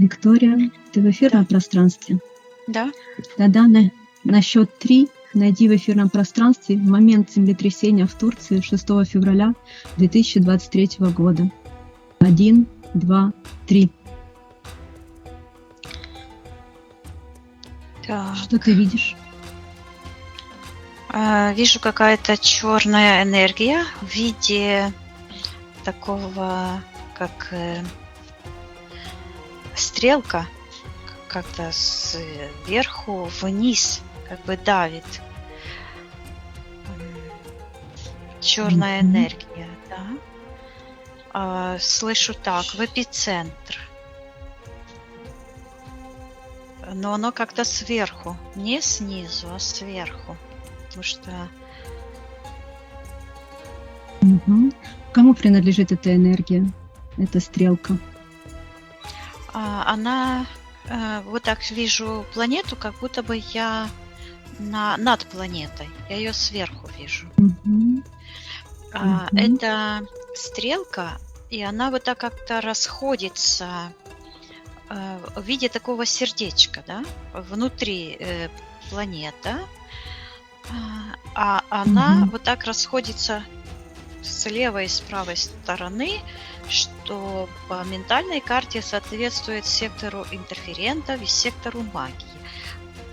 Виктория, ты в эфирном пространстве? Да. Тогда на счет 3 найди в эфирном пространстве момент землетрясения в Турции 6 февраля 2023 года. 1, 2, 3. Так. Что ты видишь? Вижу какая-то черная энергия в виде такого, как стрелка, как-то сверху вниз, как бы давит. Черная энергия, да. Слышу так, в эпицентр. Но оно как-то сверху, не снизу, а сверху. Потому что... Кому принадлежит эта энергия, эта стрелка? Она... Вот так вижу планету, как будто бы я над планетой. Я ее сверху вижу. Это стрелка, и она вот так как-то расходится в виде такого сердечка, да? Внутри планета, а она вот так расходится с левой и с правой стороны, что по ментальной карте соответствует сектору интерферентов и сектору магии.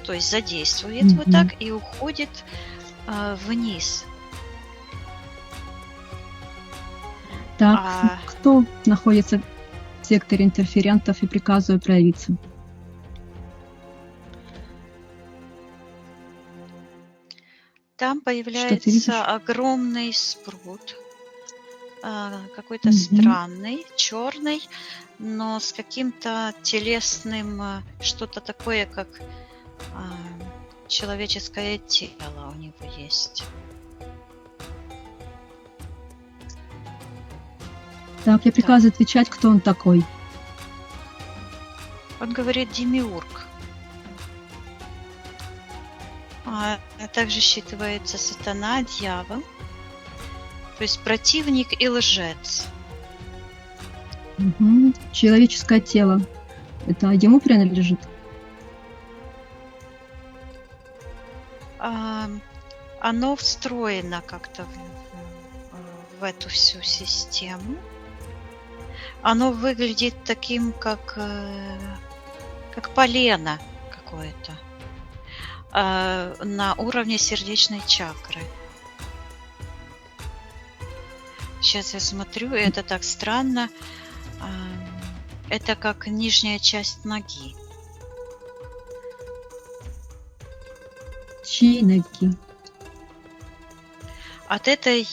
То есть задействует вот так и уходит вниз. Так, кто находится в секторе интерферентов и приказываю проявиться? Там появляется огромный спрут, какой-то странный, черный, но с каким-то телесным, что-то такое, как человеческое тело у него есть. Так, я приказываю отвечать, кто он такой. Он говорит демиург. Также считывается сатана, дьявол, то есть противник и лжец. Человеческое тело. Это ему принадлежит? Оно встроено как-то в эту всю систему. Оно выглядит таким, как полено какое-то. На уровне сердечной чакры. Сейчас я смотрю, и это так странно. Это как нижняя часть ноги. Чьи ноги? От этой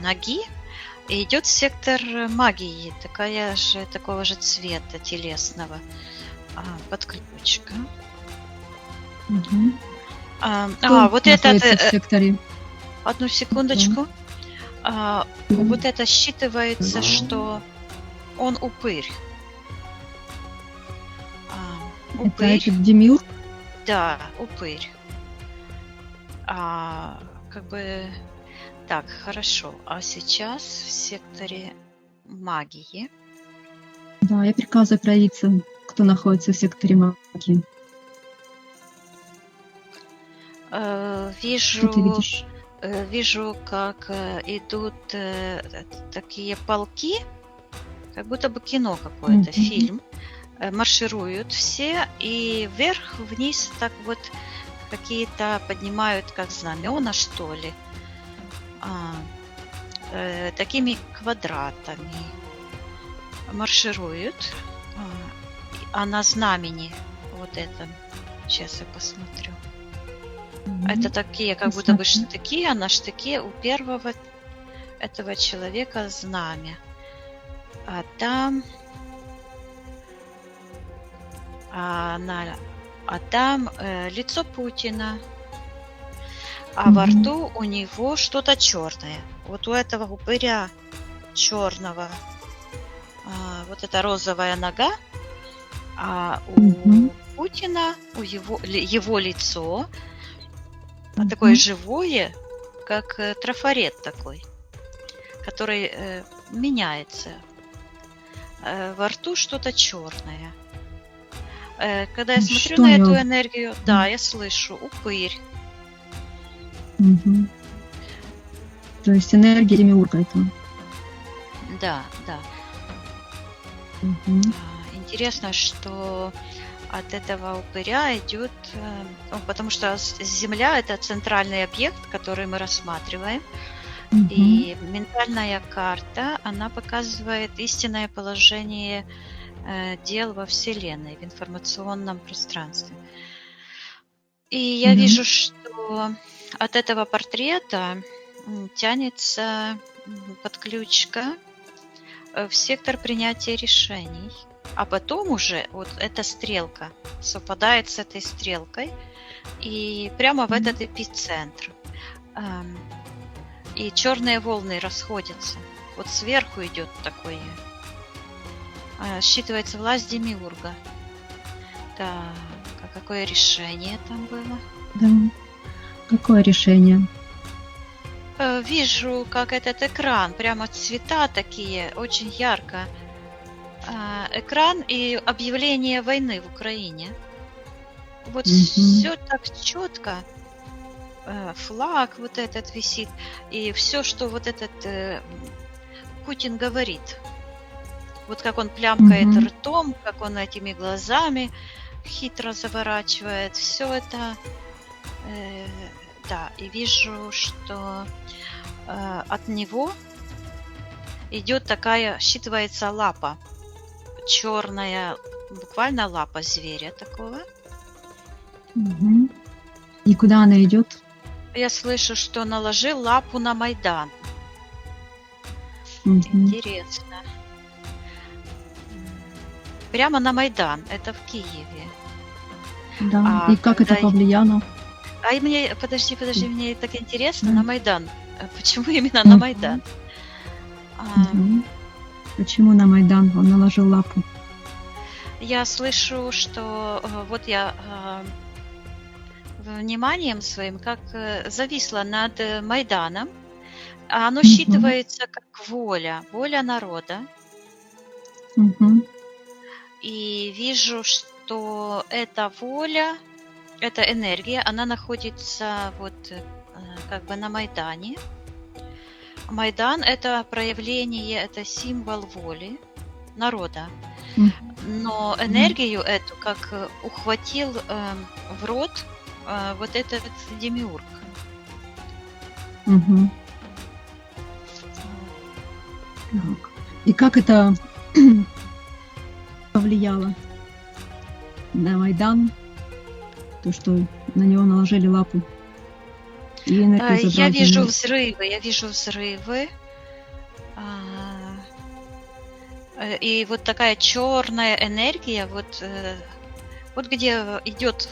ноги идет сектор магии, такого же цвета телесного, подключка. Вот это... Одну секундочку. Вот это считывается, что он упырь. Упырь. Это демиург? Да, упырь. Как бы... Так, хорошо. А сейчас в секторе магии. Да, я приказываю проявиться, кто находится в секторе магии. Вижу, как идут такие полки, как будто бы кино какое-то, фильм. Маршируют все, и вверх-вниз так вот какие-то поднимают, как знамена, что ли, такими квадратами маршируют. А на знамени вот это, сейчас я посмотрю. Это такие, как будто бы штыки, а на штыке у первого этого человека знамя. А там лицо Путина, а во рту у него что-то черное. Вот у этого упыря черного вот эта розовая нога, а у Путина, у его лицо такое живое, как трафарет такой, который меняется. во рту что-то черное. Когда я смотрю Что у на эту него? энергию, да, я слышу упырь. Мгм. То есть энергия демиурга это. Да, да. Мгм. Интересно, что от этого упыря идет, потому что Земля это центральный объект, который мы рассматриваем, Мгм. и ментальная карта, она показывает истинное положение дел во Вселенной, в информационном пространстве. И я Да. вижу, что от этого портрета тянется подключка в сектор принятия решений. А потом уже вот эта стрелка совпадает с этой стрелкой и прямо в этот эпицентр. И черные волны расходятся. Вот сверху идет такое. Считывается власть демиурга. Так, а какое решение там было? Да. Какое решение? Вижу, как этот экран, прямо цвета такие, очень ярко. Экран и объявление войны в Украине. Вот Мгм. все так четко. Флаг вот этот висит. И все, что вот этот Путин говорит. Вот как он плямкает Мгм. ртом, как он этими глазами хитро заворачивает. Все это, да, и вижу, что от него идет такая, считывается лапа. Черная, буквально лапа зверя такого. Мгм. И куда она идет? Я слышу, что наложил лапу на Майдан. Мгм. Интересно. Прямо на Майдан. Это в Киеве. Да. А И как это когда... повлияло? А мне, подожди, мне так интересно, Да. на Майдан. Почему именно на Майдан? Мгм. Почему на Майдан он наложил лапу? Я слышу, что вот я вниманием своим как зависла над Майданом, а оно Мгм. считывается как воля народа. Мгм. И вижу, что эта воля, эта энергия, она находится вот как бы на Майдане. Майдан – это проявление, это символ воли народа. Мгм. Но энергию эту как ухватил в рот вот этот демиург. Мгм. Так. И как это повлияло на Майдан? То, что на него наложили лапу. И энергию Я забрали. вижу взрывы. И вот такая черная энергия, вот где идет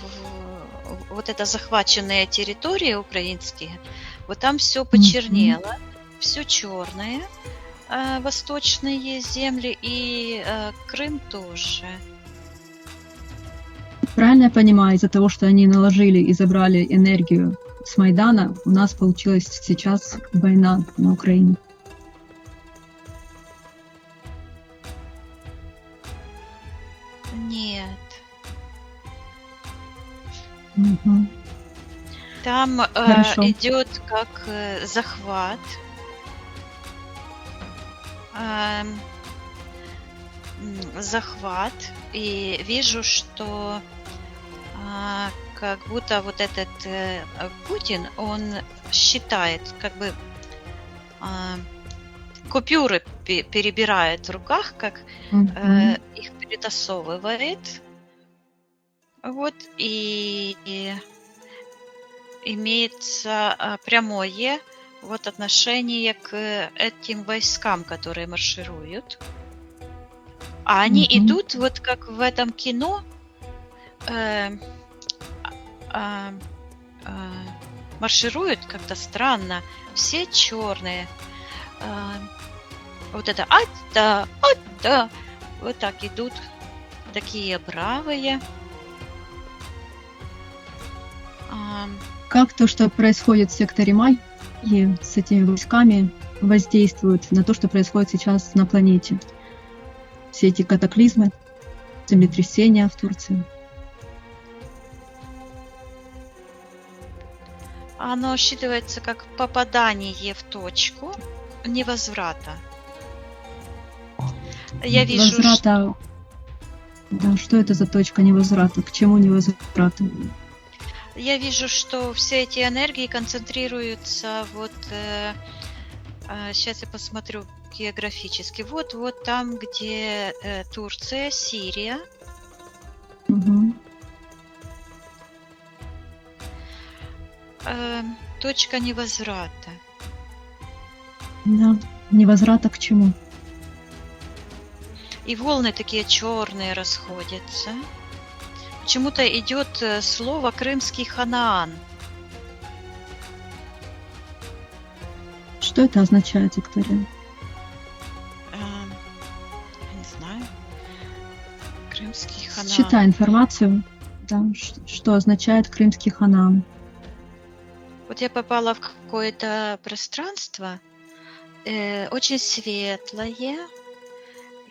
вот эта захваченная территория украинские, вот там все почернело, все черное, восточные земли и Крым тоже. Правильно я понимаю, из-за того, что они наложили и забрали энергию с Майдана, у нас получилась сейчас война на Украине? Нет. Мгм. Там Хорошо. идет как захват. Захват. И вижу, что как будто вот этот Путин, он считает, как бы купюры перебирает в руках, как Мгм. их перетасовывает. Вот, и имеется прямое вот отношение к этим войскам, которые маршируют. А они Мгм. идут вот как в этом кино, маршируют как-то странно, все черные. Вот это ать-да, вот так идут, такие бравые. Как то, что происходит в секторе Майи с этими войсками, воздействует на то, что происходит сейчас на планете? все эти катаклизмы, землетрясения в Турции. Оно считывается как попадание в точку невозврата. Я вижу, Возврата. Да, что это за точка невозврата? К чему невозврата? я вижу, что все эти энергии концентрируются вот... сейчас я посмотрю географически. Вот там, где Турция, Сирия. Угу. Точка невозврата. Да, невозврата к чему? И волны такие черные расходятся. Почему-то идет слово крымский Ханаан. Что это означает, Виктория? Я не знаю. Крымский Ханаан. Считай информацию, да, что означает крымский Ханаан. Вот я попала в какое-то пространство, очень светлое,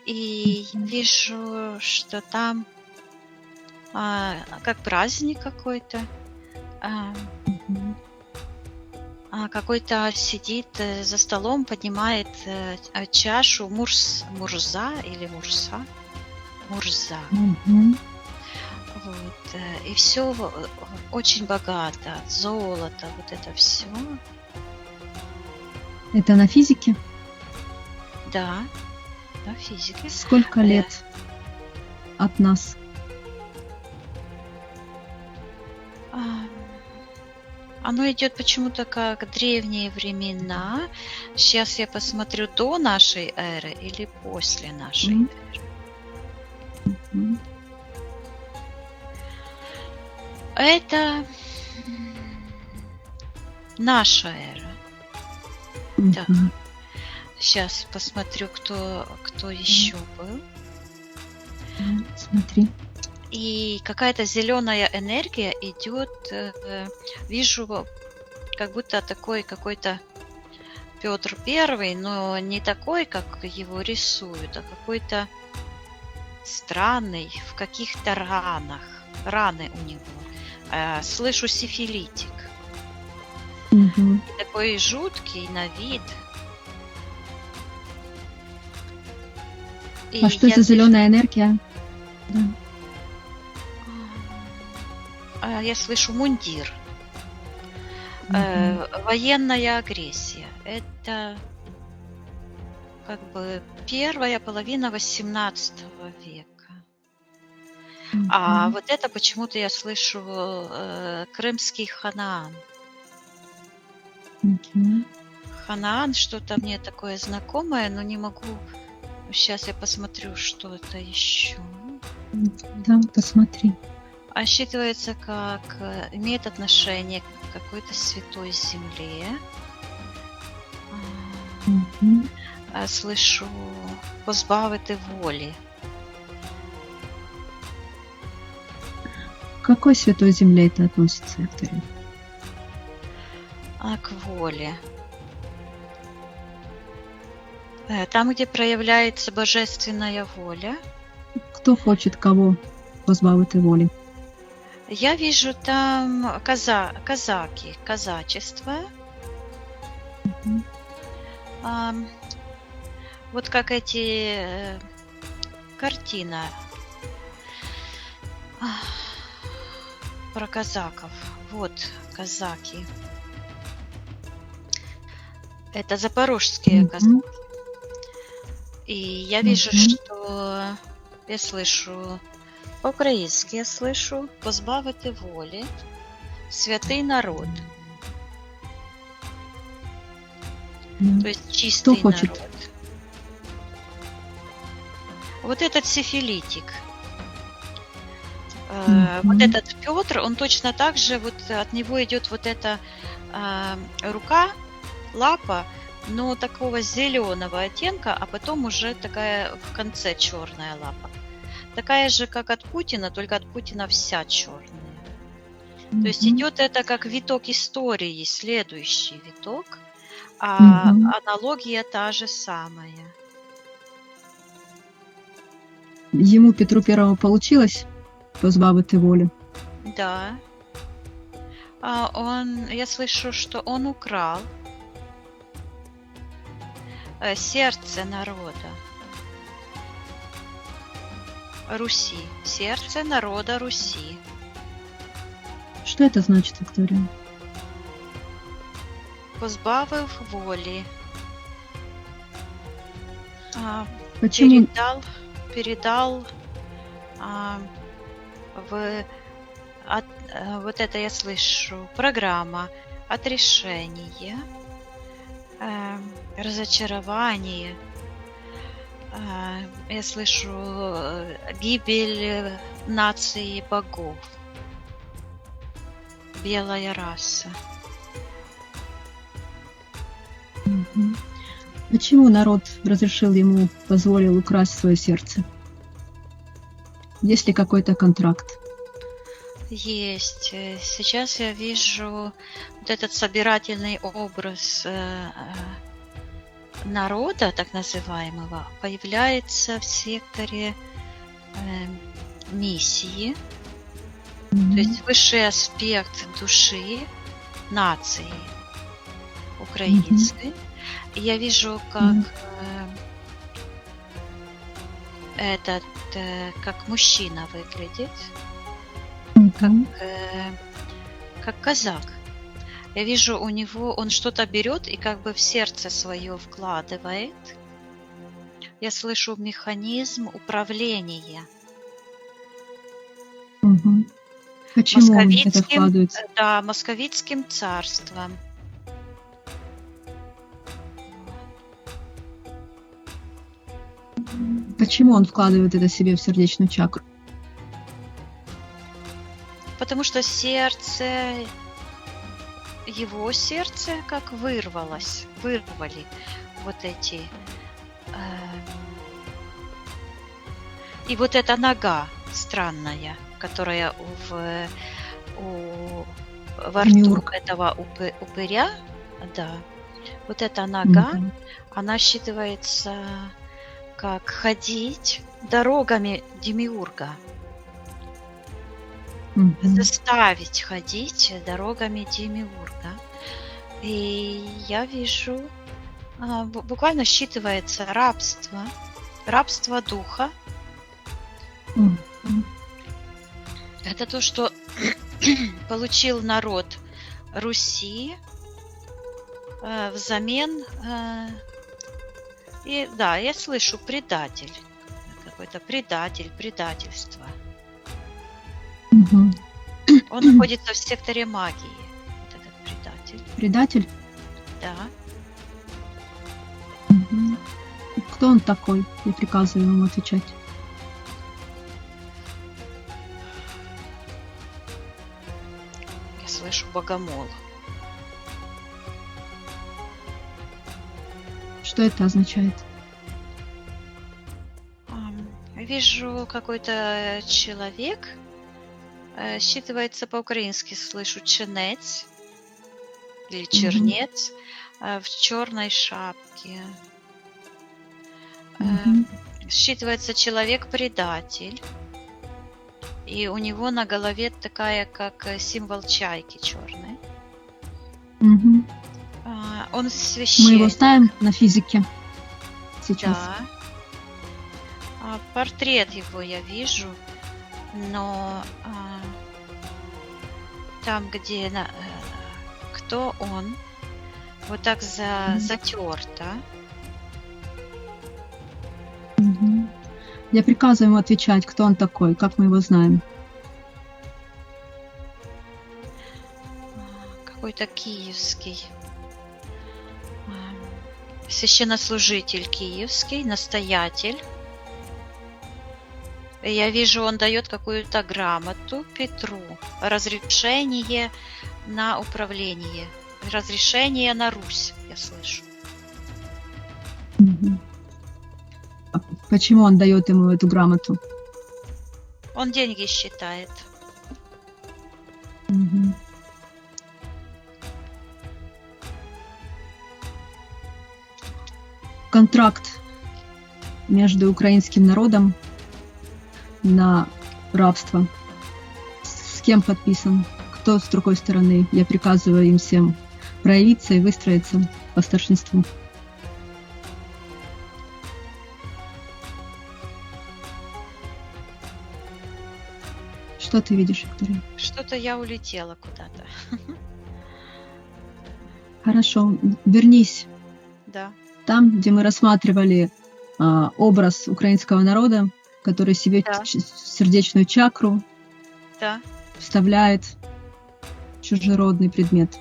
и вижу, что там как праздник какой-то. Какой-то сидит за столом, поднимает чашу Мурза или Мурса. Мгм. Вот, и все очень богато, золото, вот это все. Это на физике? Да, на физике. Сколько лет от нас? Оно идет почему-то как древние времена. Сейчас я посмотрю, до нашей эры или после нашей Мгм. эры. Мгм. Это наша эра. Да. Мгм. Сейчас посмотрю, кто еще был. Смотри. И какая-то зеленая энергия идет. Вижу, как будто такой какой-то Петр Первый, но не такой, как его рисуют, а какой-то странный, в каких-то ранах. Раны у него. Слышу сифилитик. Мгм. Такой жуткий на вид. И А что я это вижу- зеленая энергия? Да. Я слышу мундир. Мгм. Военная агрессия. Это как бы первая половина XVIII века. А Мгм. вот это почему-то я слышу крымский Ханаан. Мгм. Ханаан что-то мне такое знакомое, но не могу. Сейчас я посмотрю, что это еще. Да, посмотри. А считывается как имеет отношение к какой-то святой земле. Мгм. Слышу позбавити волі. К какой святой земле это относится, Виктория? К воле. Там, где проявляется божественная воля, Кто хочет кого позбавити волі? я вижу там казаки, казачество. Мгм. Вот как эти картина про казаков. Вот казаки. Это запорожские казаки. Мгм. И я вижу, Мгм. что я слышу по-українськи, я слышу позбавити волі, святий народ. Да. То есть чистый хочет? народ. Вот этот сифилитик. Вот Мгм. этот Петр, он точно так же, вот от него идет вот эта рука, лапа, но такого зеленого оттенка, а потом уже такая в конце черная лапа. Такая же, как от Путина, только от Путина вся черная. То есть Мгм. идет это как виток истории, следующий виток, а Мгм. аналогия та же самая. Ему, Петру Первому, получилось позбавити волі? Да. Я слышу, что он украл сердце народа Руси. Сердце народа Руси. Что это значит, Виктория? Позбавив волі. Почему? Передал вот это я слышу, программа отрешение, разочарование, я слышу гибель нации богов, белая раса. Мгм. Почему народ разрешил ему, позволил украсть свое сердце? Есть ли какой-то контракт? Есть. Сейчас я вижу вот этот собирательный образ народа, так называемого, появляется в секторе миссии, то есть высший аспект души нации украинской. И я вижу, как как мужчина выглядит, как казак. Я вижу у него, он что-то берет и как бы в сердце свое вкладывает. Я слышу механизм управления. Мгм. Почему он это вкладывает? Да, московицким царством. Почему он вкладывает это себе в сердечную чакру? Потому что сердце, его сердце как вырвали вот эти... и вот эта нога странная, которая во рту этого упыря, да, вот эта нога, она считывается как ходить дорогами демиурга. Заставить ходить дорогами демиурга. И я вижу, буквально считывается рабство духа. Это то, что получил народ Руси взамен. И да, я слышу предатель. Какой-то предательство. Он находится в секторе магии. Вот этот предатель. Предатель? Да. Кто он такой? Я приказываю ему отвечать. Я слышу богомол. Что это означает? Вижу какой-то человек, считывается по-украински, слышу чернец или чернец в черной шапке. Считывается человек-предатель, и у него на голове такая, как символ чайки черной. Он священник. Мы его ставим на физике сейчас. Да. Портрет его я вижу, но там, где кто он, вот так затерто. Я приказываю ему отвечать, кто он такой, как мы его знаем. Какой-то киевский. Священнослужитель киевский, настоятель. Я вижу, он дает какую-то грамоту Петру. Разрешение на управление. Разрешение на Русь, я слышу. Почему он дает ему эту грамоту? Он деньги считает. Контракт между украинским народом на рабство? С кем подписан? Кто с другой стороны? Я приказываю им всем проявиться и выстроиться по старшинству. Что ты видишь, Виктория? Что-то я улетела куда-то. Хорошо, вернись Да, там, где мы рассматривали образ украинского народа, который себе да, сердечную чакру да, вставляет чужеродный предмет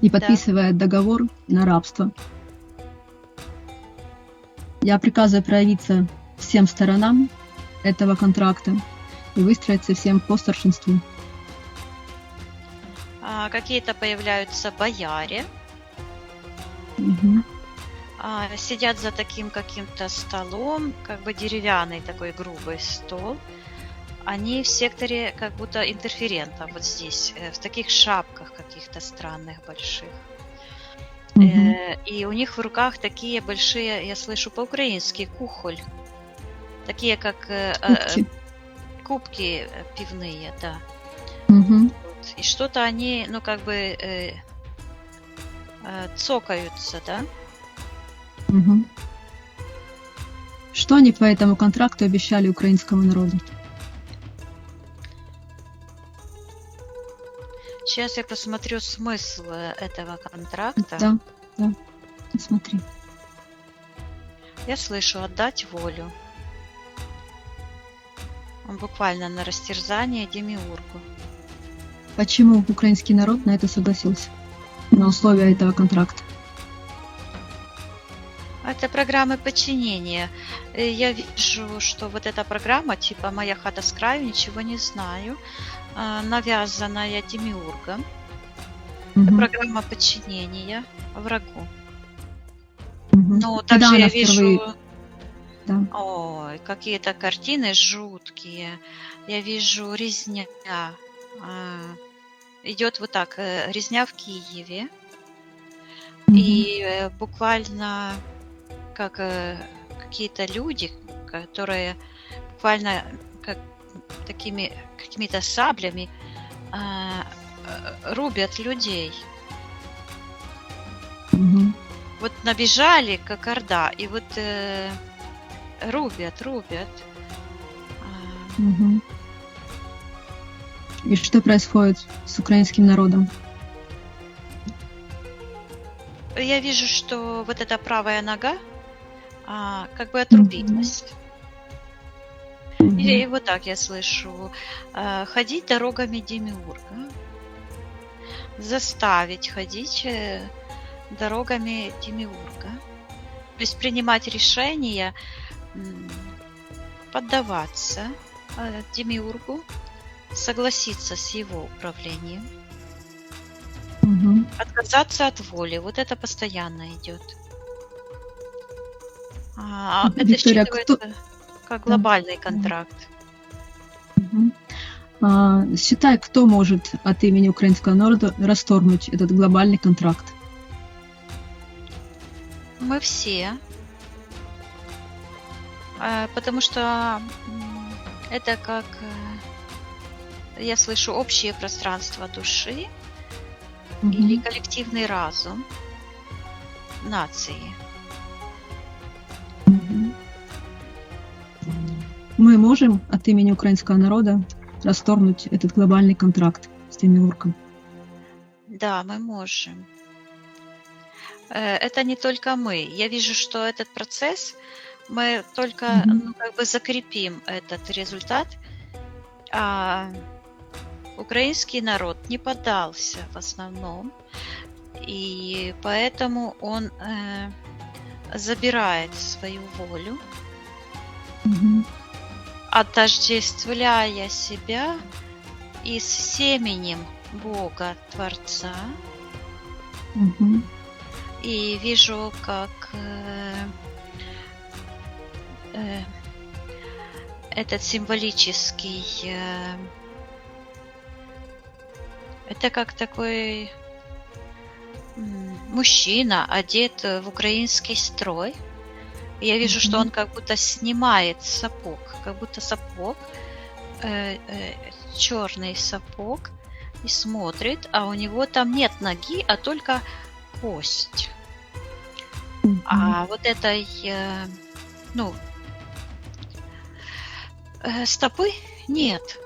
и да. подписывает договор на рабство. Я приказываю проявиться всем сторонам этого контракта и выстроиться всем по старшинству. Какие-то появляются бояре, Мгм. сидят за таким каким-то столом, как бы деревянный такой грубый стол. Они в секторе как будто интерферента вот здесь, в таких шапках каких-то странных больших. Мгм. И у них в руках такие большие, я слышу по-украински, кухоль. Такие как Кубки. кубки пивные, да. Мгм. Вот. И что-то они, ну как бы цокаются, да? Мгм. Что они по этому контракту обещали украинскому народу? Сейчас я посмотрю смысл этого контракта. Да, да. Смотри. Я слышу отдать волю. Он буквально на растерзание демиургу. Почему украинский народ на это согласился? На условия этого контракта. Это программы подчинения. Я вижу, что вот эта программа, типа «Моя хата с краю, ничего не знаю», навязанная демиургом. Это Мгм. программа подчинения врагу. Мгм. Но Когда также она я впервые... вижу, Да. ой, какие-то картины жуткие. Я вижу резня. Идет вот так, резня в Киеве. Мгм. И буквально как какие-то люди, которые буквально как такими какими-то саблями рубят людей. Мгм. Вот набежали, как орда, и вот рубят. Мгм. И что происходит с украинским народом? Я вижу, что вот эта правая нога как бы отрубилась. Мгм. И вот так я слышу. Ходить дорогами демиурга. Заставить ходить дорогами демиурга. То есть принимать решения, поддаваться демиургу, согласиться с его управлением, Мгм. отказаться от воли. Вот это постоянно идет. Это Виктория, считывается как Да. глобальный контракт. Мгм. Считай, кто может от имени украинского народа расторгнуть этот глобальный контракт. Мы все. Потому что это как, я слышу, общее пространство души или Мгм. коллективный разум нации. Мгм. Мы можем от имени украинского народа расторгнуть этот глобальный контракт с демиургом. Да, мы можем. Это не только мы. Я вижу, что этот процесс мы только Мгм. как бы закрепим этот результат. А украинский народ не поддался в основном, и поэтому он забирает свою волю, Мгм. отождествляя себя и с семенем Бога Творца. Мгм. И вижу, как этот символический, это как такой мужчина одет в украинский строй, Я вижу, что он Мгм. как будто снимает сапог, как будто сапог, черный сапог, и смотрит, а у него там нет ноги, а только кость. Мгм. А вот этой, ну, стопы нет.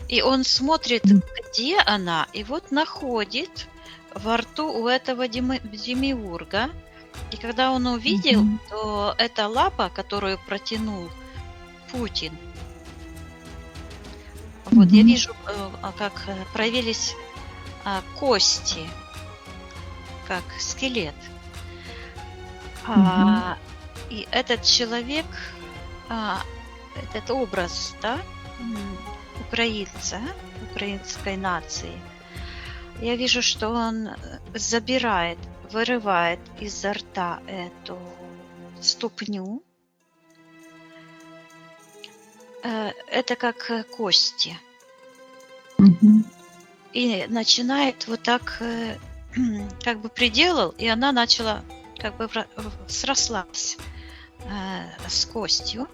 И он смотрит, М. где она, и вот находит во рту у этого демиурга. И когда он увидел, Мгм. то эта лапа, которую протянул Путин, вот я Мгм. вижу, как проявились кости, как скелет. Мгм. А, и этот человек, а, этот образ, да, украинца, украинской нации, я вижу, что он забирает, вырывает изо рта эту ступню. Это как кости. Мгм. И начинает вот так, как бы приделал, и она начала как бы срослась с костью.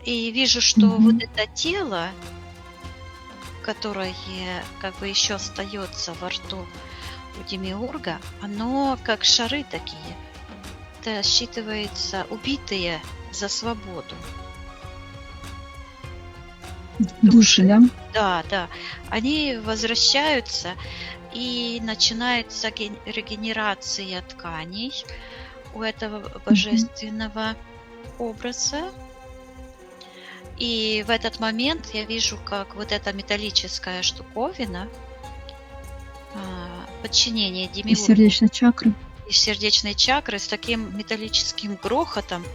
И вижу, что вот Мгм. это тело, которое как бы еще остается во рту у демиурга, оно как шары такие. Это считывается убитые за свободу Души, души. да? Да, да. Они возвращаются, и начинается регенерация тканей у этого Мгм. божественного образа. И в этот момент я вижу, как вот эта металлическая штуковина, подчинение Из демиургу сердечной чакры. из сердечной чакры с таким металлическим грохотом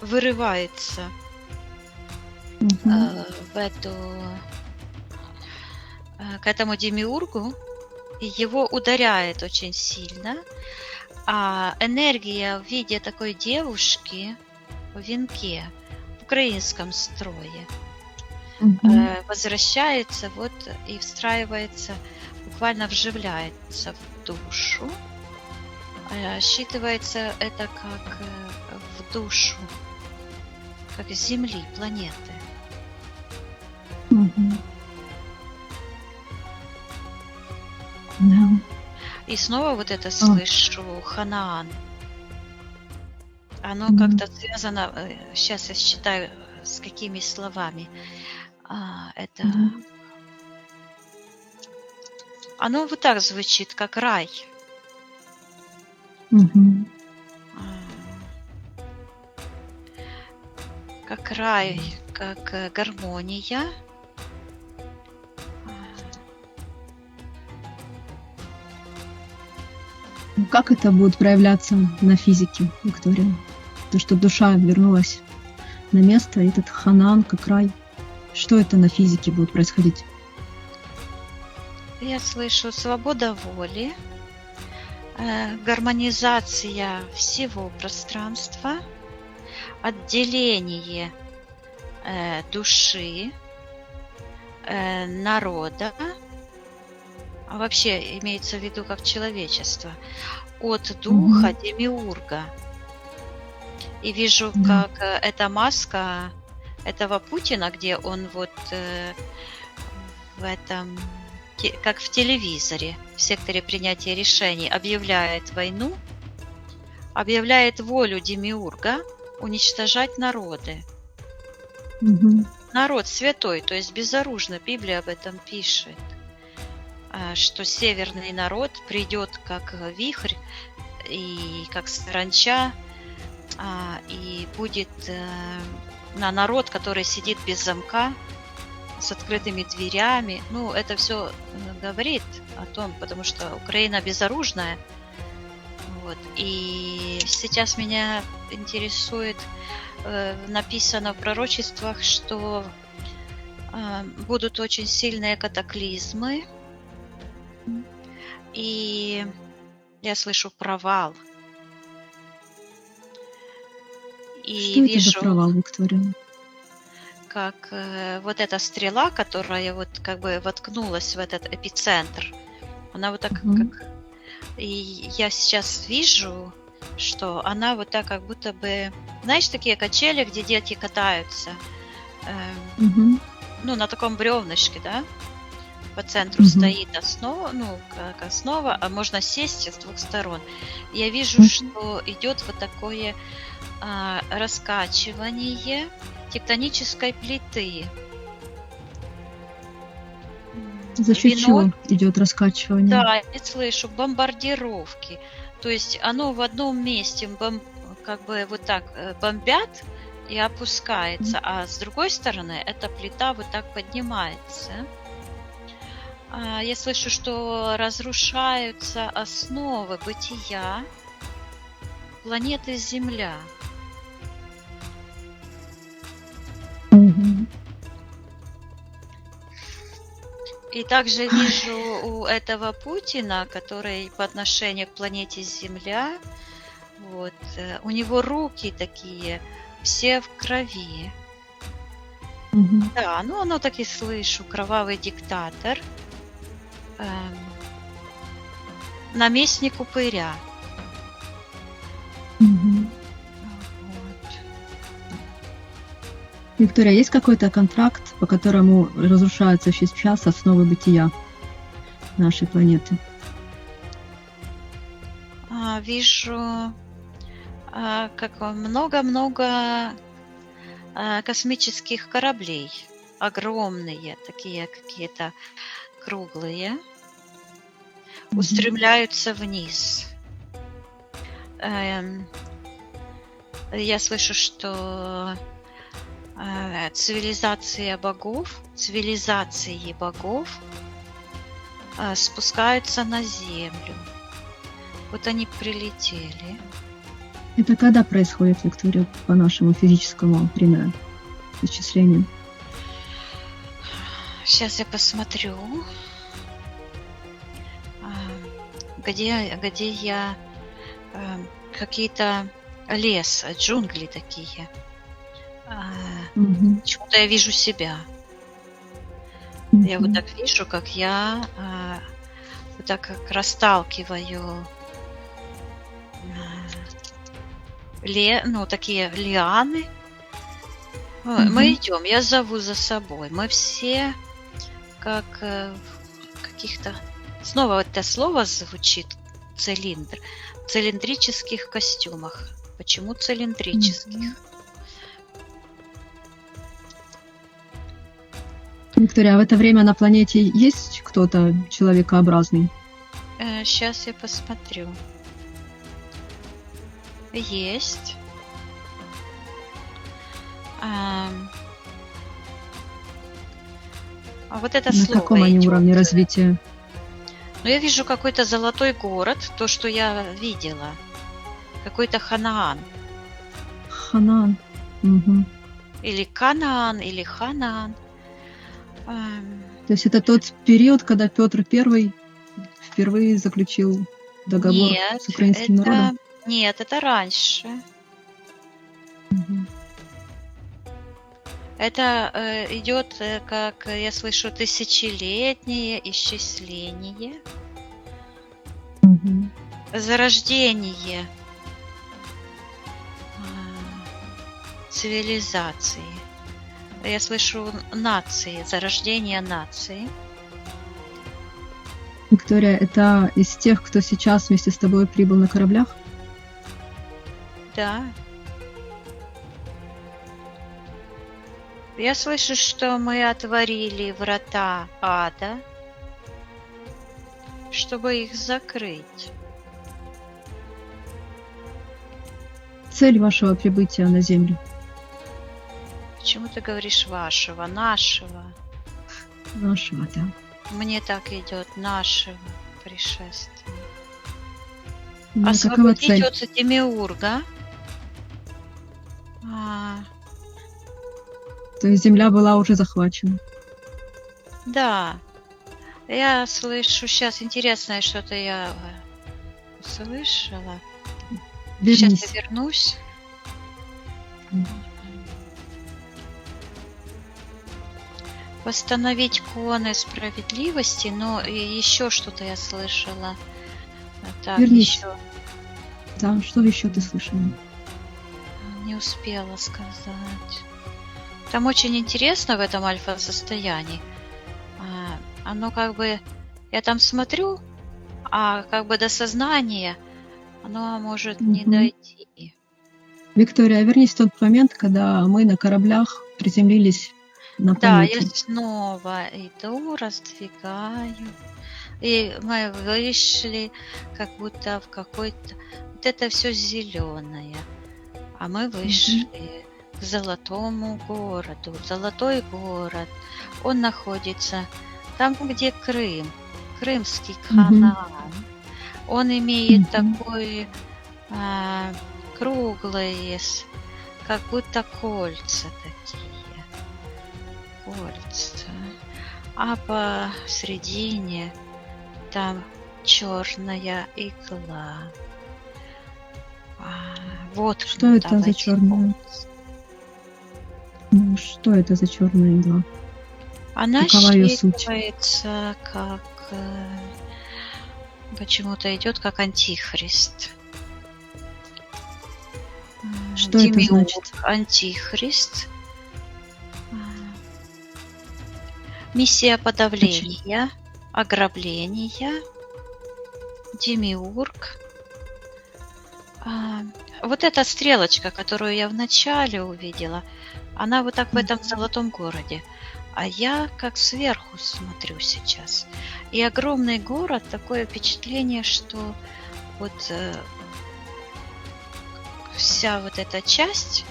вырывается Мгм. в эту, к этому демиургу, и его ударяет очень сильно. А энергия в виде такой девушки в венке, в украинском строе, Мгм. возвращается вот и встраивается, буквально вживляется в душу. Считывается это как в душу, как с Земли, планеты. Мгм. Да. И снова вот это А, слышу Ханаан. Оно м. как-то связано, сейчас я считаю, с какими словами. Это Да. оно вот так звучит, как рай. Мгм. А, как рай, как, гармония. А, Как это будет проявляться на физике, Виктория? То, что душа вернулась на место, этот Ханаан как рай. Что это на физике будет происходить? я слышу свобода воли, гармонизация всего пространства, отделение, души, народа, а вообще имеется в виду как человечество, от духа Мгм. демиурга. И вижу, Да. как, эта маска этого Путина, где он вот, в этом, как в телевизоре, в секторе принятия решений, объявляет войну, объявляет волю демиурга уничтожать народы. Мгм. Народ святой, то есть безоружно, Библия об этом пишет, что северный народ придет как вихрь и как саранча, и будет на народ, который сидит без замка, с открытыми дверями. Ну, это все говорит о том, потому что Украина безоружная. Вот. И сейчас меня интересует, написано в пророчествах, что будут очень сильные катаклизмы, и я слышу провал. И Что это за вижу, провал, Виктория? как вот эта стрела, которая вот как бы воткнулась в этот эпицентр, она вот так Мгм. как И я сейчас вижу, что она вот так как будто бы, знаешь, такие качели, где дети катаются, Мгм. ну, на таком бревнышке, да? По центру Мгм. стоит основа, ну, как основа, а можно сесть с двух сторон. Я вижу, Мгм. что идет вот такое раскачивание тектонической плиты. За счет Виной, чего идет раскачивание? да, я слышу бомбардировки. То есть оно в одном месте как бы вот так бомбят и М. опускается, а с другой стороны эта плита вот так поднимается. Я слышу, что разрушаются основы бытия планеты Земля. Мгм. И также вижу у этого Путина, который по отношению к планете Земля, вот, у него руки такие, все в крови. Мгм. Да, ну оно так и слышу, кровавый диктатор, эм, наместник упыря. Мгм. Вот. Виктория, есть какой-то контракт, по которому разрушаются сейчас основы бытия нашей планеты? Вижу, как много-много космических кораблей. Огромные, такие какие-то круглые, Мгм. устремляются вниз. Эм, я слышу, что цивилизации богов спускаются на Землю. Вот они прилетели. Это когда происходит, Виктория, по нашему физическому время исчислению? Сейчас я посмотрю, где я какие-то лес, джунгли такие. Мгм. Почему-то я вижу себя. Я вот Мгм. так вижу, как я вот так как расталкиваю ну, такие лианы. Мы Мгм. идем, я зову за собой. Мы все как в каких-то... Снова вот это слово звучит цилиндр. В цилиндрических костюмах. Почему цилиндрических? Мгм. Виктория, а в это время на планете есть кто-то человекообразный? Сейчас я посмотрю. Есть. А вот это На слово каком они идет. уровне развития? Но я вижу какой-то золотой город, то, что я видела. Какой-то Ханаан. Ханаан. Мгм. Или Канаан, или Ханаан. То есть это тот период, когда Петр I впервые заключил договор Нет, с украинским народом? это раньше. Мгм. Это идет, как я слышу, тысячелетнее исчисление, Мгм. зарождение цивилизации. Я слышу нации, зарождение нации. Виктория, это из тех, кто сейчас вместе с тобой прибыл на кораблях? Да. Я слышу, что мы отворили врата ада, чтобы их закрыть. Цель вашего прибытия на Землю? Почему ты говоришь вашего, нашего? Нашего, да. Мне так идет нашего пришествия. Ну, а какова Освободить цель? от Демиурга. То есть Земля была уже захвачена. Да, я слышу сейчас интересное что-то я слышала. Сейчас Вернись. я вернусь. Восстановить коны справедливости, но и еще что-то я слышала. Так, Вернись. еще Да, что еще ты слышала? не успела сказать. Там очень интересно в этом альфа-состоянии. Оно как бы, я там смотрю, а как бы до сознания оно может не Мгм. дойти. Виктория, а вернись в тот момент, когда мы на кораблях приземлились на Да, я планете. снова иду, раздвигаю. И мы вышли как будто в какой-то... Вот это все зеленое. А мы вышли к золотому городу. Золотой город. Он находится там, где Крым. Крымский Ханаан. Он имеет такой круглые, как будто кольца такие. Кольца. А посередине там черная игла. Вот Что это за черная? Что это за черная игла? Она Какова ее суть? считывается как почему-то идет как антихрист. Что это значит? Антихрист. Миссия подавления, ограбления, демиург. Вот эта стрелочка, которую я вначале увидела, она вот так в этом золотом городе. А я как сверху смотрю сейчас. И огромный город, такое впечатление, что вот вся вот эта часть,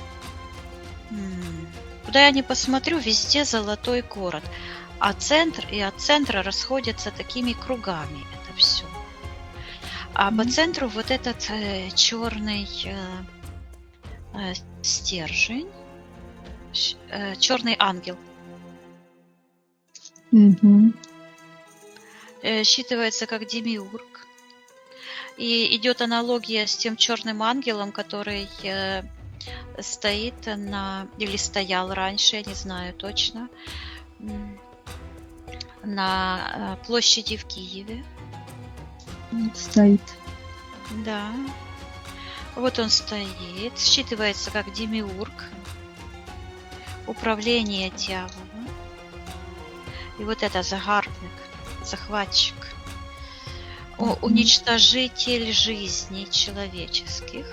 куда я не посмотрю, везде золотой город. А центр и от центра расходятся такими кругами это все. А по центру вот этот черный стержень, черный ангел. Считывается как демиург. И идет аналогия с тем черным ангелом, который стоит или стоял раньше, я не знаю точно, на площади в Киеве. Стоит. Да. Вот он стоит. Считывается как демиург. Управление дьяволом. И вот это загарбник, захватчик. Уничтожитель жизней человеческих.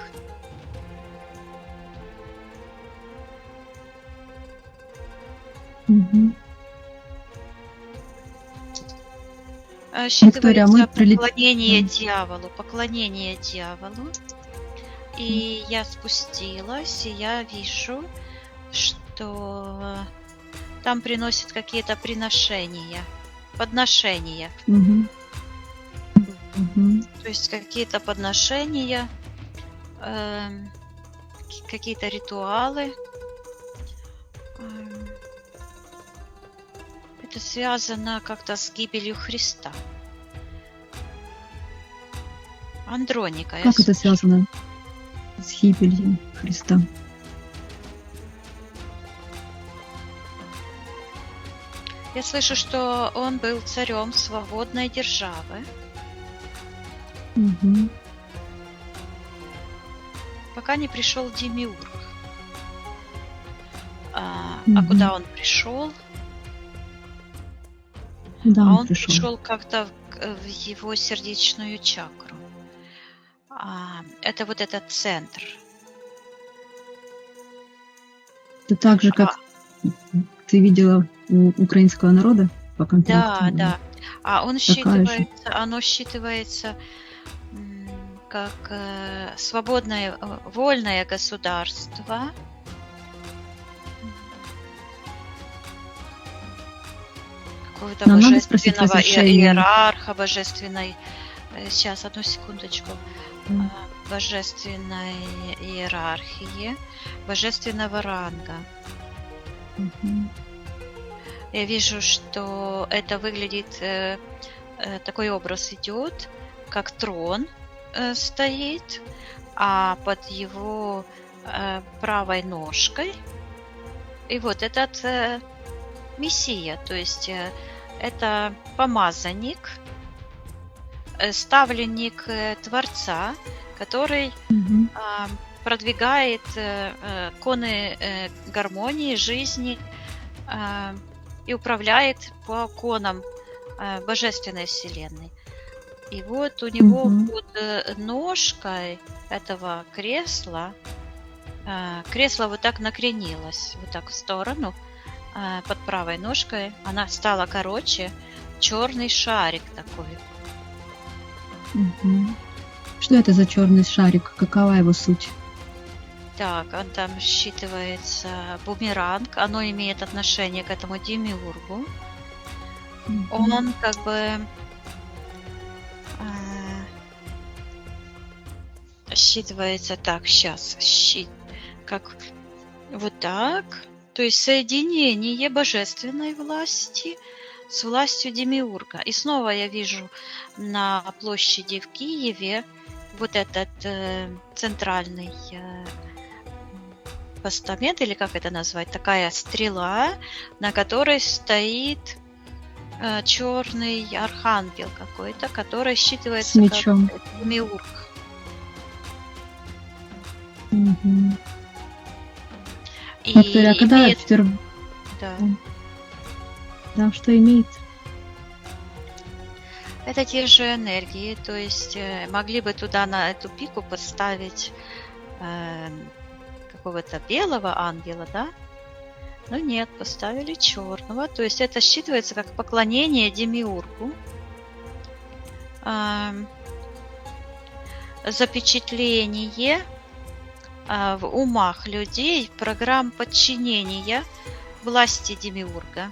Считывается поклонение дьяволу. И я спустилась, и я вижу, что там приносят какие-то приношения, подношения. То есть какие-то подношения, какие-то ритуалы. Это связано как-то с гибелью Христа. Андроника. Как это связано с гибелью Христа? Я слышу, что он был царем свободной державы. Пока не пришел демиург. А куда он пришел? Да, он пришел как-то в его сердечную чакру. Это вот этот центр. Это так же, как ты видела у украинского народа по контракту? Да. А оно считывается как свободное, вольное государство. Какого-то божественного иерарха, божественной... Сейчас, одну секундочку. Божественной иерархии, божественного ранга. Я вижу, что это выглядит... такой образ идет, как трон стоит, а под его правой ножкой и вот этот мессия, то есть это помазанник, ставленник Творца, который Мгм. продвигает коны гармонии, жизни и управляет по конам божественной вселенной. И вот у него Мгм. под ножкой этого кресла кресло вот так накренилось, вот так в сторону, под правой ножкой. Она стала короче, черный шарик такой. Мгм. Что это за черный шарик? Какова его суть? Так, он там считывается бумеранг, оно имеет отношение к этому демиургу. Мгм. Он как бы считывается так, сейчас, как вот так. То есть соединение божественной власти с властью демиурга. И снова я вижу на площади в Киеве вот этот центральный постамент, или как это назвать, такая стрела, на которой стоит черный архангел какой-то, который С считывается как мечом. демиург. Мгм. И Виктория, а когда имеет, впервые... да, Да, что имеет? это те же энергии, то есть могли бы туда на эту пику поставить э, какого-то белого ангела, да? Но нет, поставили черного. То есть это считывается как поклонение демиургу, запечатление в умах людей программ подчинения власти демиурга.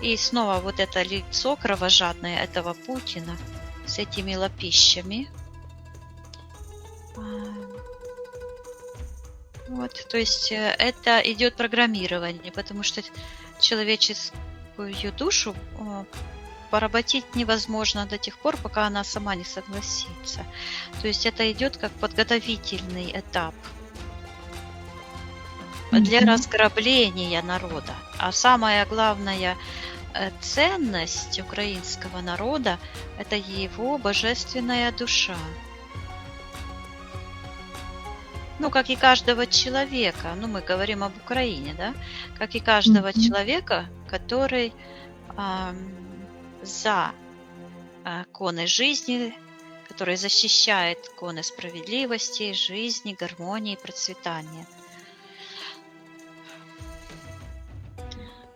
И снова вот это лицо кровожадное этого Путина с этими лапищами. Вот, то есть это идет программирование, потому что человеческую душу поработить невозможно до тех пор, пока она сама не согласится. То есть это идет как подготовительный этап для Мгм. разграбления народа. А самая главная ценность украинского народа – это его божественная душа. Ну, как и каждого человека, ну, мы говорим об Украине, да, как и каждого Мгм. человека, который за коны жизни, который защищает коны справедливости, жизни, гармонии, процветания.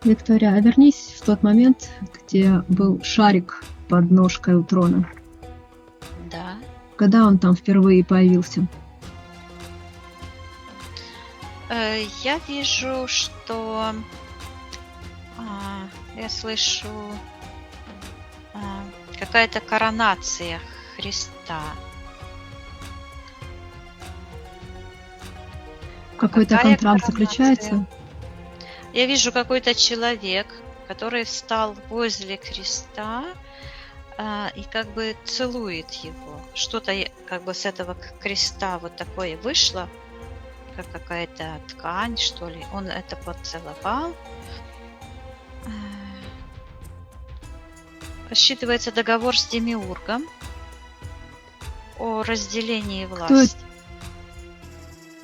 Виктория, а вернись в тот момент, где был шарик под ножкой у трона. Да. Когда он там впервые появился? Я вижу, что я слышу какая-то коронация Христа. Какой-то Какая контракт коронация? заключается? Я вижу какой-то человек, который встал возле креста и как бы целует его. Что-то как бы с этого креста вот такое вышло, как какая-то ткань, что ли. Он это поцеловал. Рассчитывается договор с демиургом о разделении власти.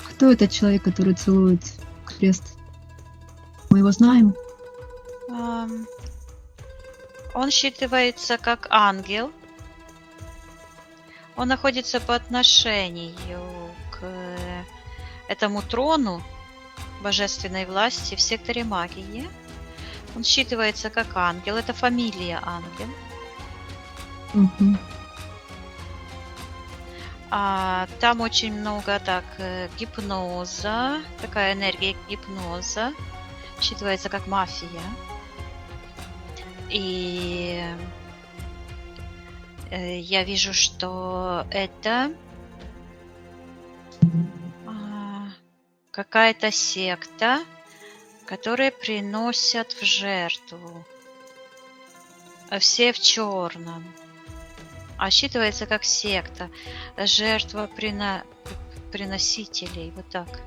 Кто этот человек, который целует крест? Мы его знаем? Он считывается как ангел. Он находится по отношению к этому трону божественной власти в секторе магии. Он считывается как ангел. Это фамилия ангел. Мгм. Там очень много так гипноза, такая энергия гипноза, считывается как мафия. И я вижу, что это какая-то секта, которые приносят в жертву. Все в черном. А считывается как секта, жертва приносителей, вот так.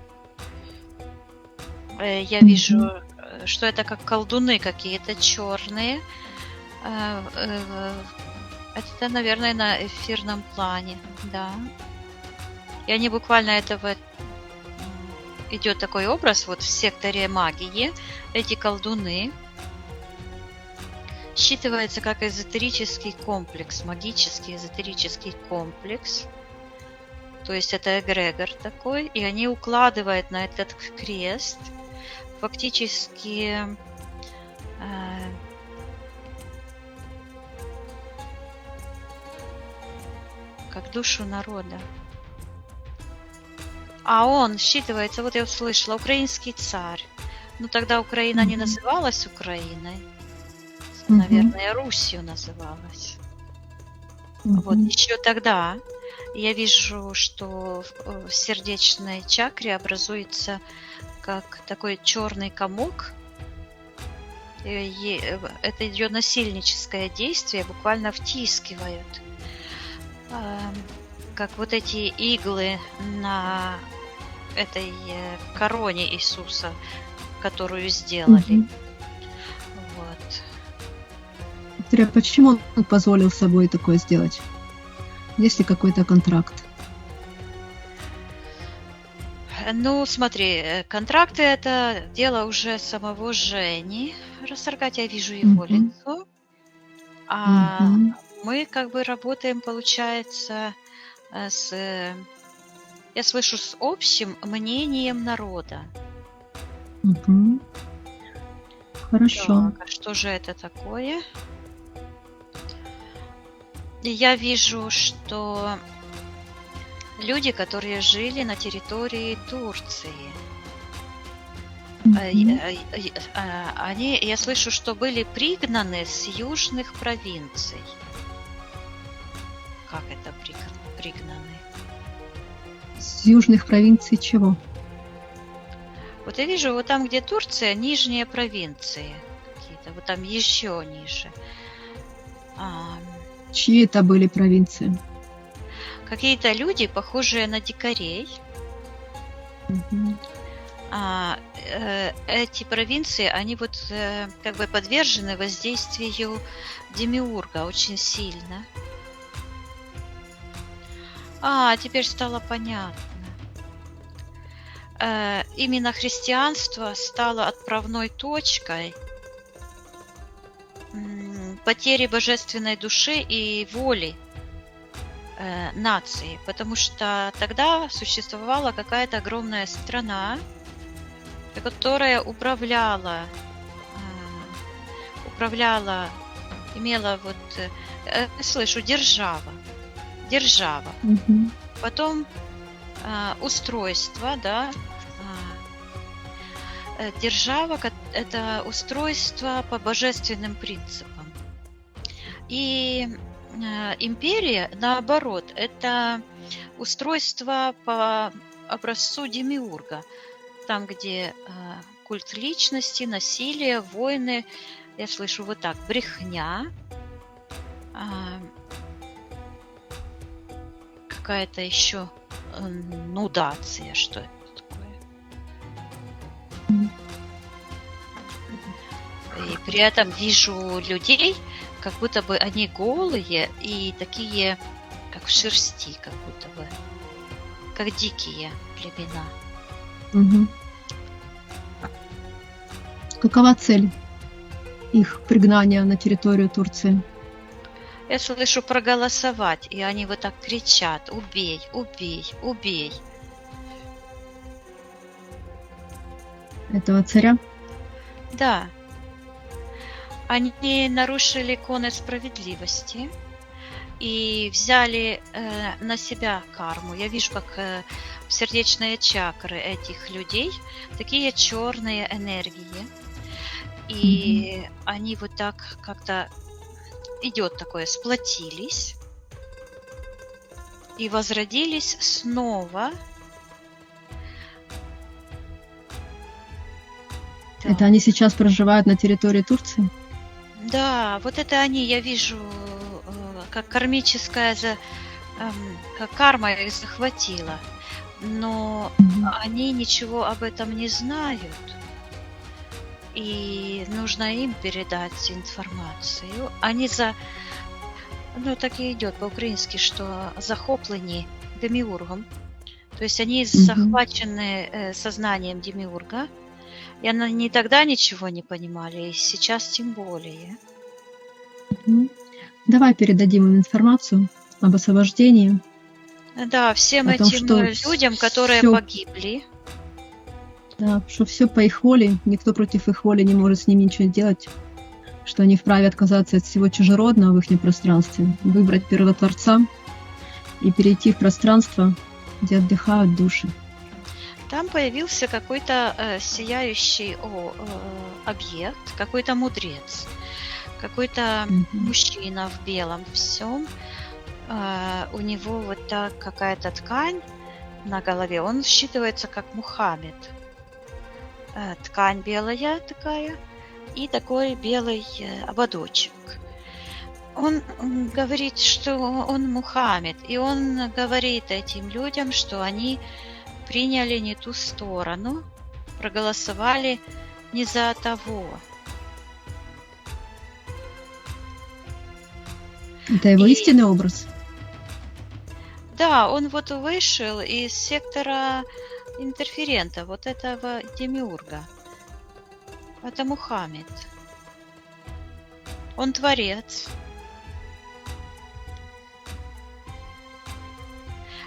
Я вижу, что это как колдуны какие-то черные. Это, наверное, на эфирном плане, да. И они буквально этого идет такой образ вот в секторе магии. Эти колдуны считывается как эзотерический комплекс, магический эзотерический комплекс. То есть это эгрегор такой, и они укладывают на этот крест фактически как душу народа. А он считывается, вот я услышала, украинский царь. Ну тогда Украина не называлась Украиной, наверное, Русью называлась. Вот еще тогда я вижу, что в сердечной чакре образуется как такой черный комок. Это идет насильническое действие, буквально втискивают. Как вот эти иглы на этой короне Иисуса, которую сделали. Вот. Виктория, почему он позволил собой такое сделать? Есть ли какой-то контракт? Ну, смотри, контракты — это дело уже самого Жени. Расторгать я вижу его лицо. А мы как бы работаем, получается, я слышу, с общим мнением народа. Хорошо. Так, а что же это такое? Я вижу, что люди, которые жили на территории Турции, они, я слышу, что были пригнаны с южных провинций. Как это пригнаны? С южных провинций чего? Вот я вижу, вот там, где Турция, нижние провинции какие-то, вот там еще ниже. Чьи это были провинции? Какие-то люди, похожие на дикарей. Эти провинции, они вот как бы подвержены воздействию Демиурга очень сильно. Теперь стало понятно. Именно христианство стало отправной точкой потери божественной души и воли нации, потому что тогда существовала какая-то огромная страна, которая управляла, имела вот, слышу, держава. Потом устройство, да, держава – это устройство по божественным принципам. И империя, наоборот, это устройство по образцу Демиурга, там, где культ личности, насилие, войны, я слышу вот так, брехня, какая-то еще нудация, что это такое. И при этом вижу людей, как будто бы они голые и такие, как в шерсти, как будто бы, как дикие племена. Какова цель их пригнания на территорию Турции? Я слышу проголосовать, и они вот так кричат: убей, убей, убей. Этого царя? Да. Они нарушили коны справедливости и взяли на себя карму. Я вижу, как в сердечные чакры этих людей такие черные энергии. И они вот так как-то, идет такое, сплотились и возродились снова. Да. Это они сейчас проживают на территории Турции? Да, вот это они, я вижу, как кармическая, как карма их захватила. Но они ничего об этом не знают. И нужно им передать информацию. Они Ну, так и идет по-украински, что захоплены демиургом. То есть они Мгм. захвачены сознанием демиурга, и они тогда ничего не понимали, и сейчас тем более. Мгм. Давай передадим им информацию об освобождении, Да, всем о том, этим что людям, которые все, погибли, да, что все по их воле, никто против их воли не может с ними ничего делать, что они вправе отказаться от всего чужеродного в их пространстве, выбрать первотворца и перейти в пространство, где отдыхают души. там появился какой-то сияющий объект, какой-то мудрец, какой-то Мгм. мужчина в белом всем. У него вот так какая-то ткань на голове. Он считывается как Мухаммед. Ткань белая такая и такой белый ободочек. Он говорит, что он Мухаммед, и он говорит этим людям, что они приняли не ту сторону, проголосовали не за того. Это его И истинный образ. да, он вот вышел из сектора интерферента, вот этого демиурга. Это Мухаммед. Он творец.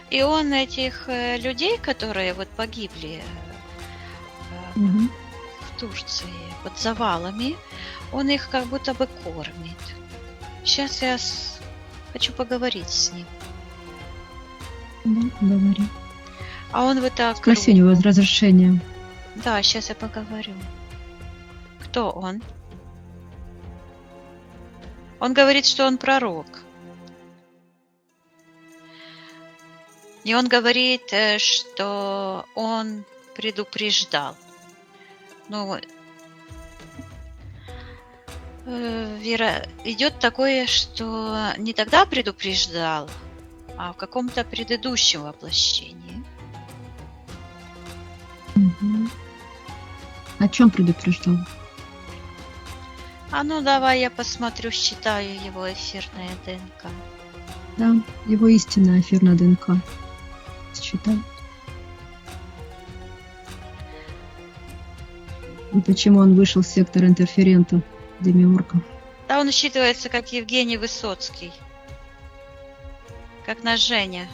И он этих людей, которые вот погибли Мгм. в Турции под завалами, он их как будто бы кормит. Сейчас я хочу поговорить с ним. Да, говори. А он вот так... Спроси у него разрешения. Да, сейчас я поговорю. Кто он? Он говорит, что он пророк. И он говорит, что он предупреждал. Ну, Вера, идет такое, что не тогда предупреждал, а в каком-то предыдущем воплощении. Мгм. О чем предупреждал? А ну давай я посмотрю, считаю его эфирное ДНК. Да, его истинная эфирная ДНК. Считай. И почему он вышел в сектор интерферента демиурга? Да, он считывается как Евгений Высоцкий. Как наш Женя.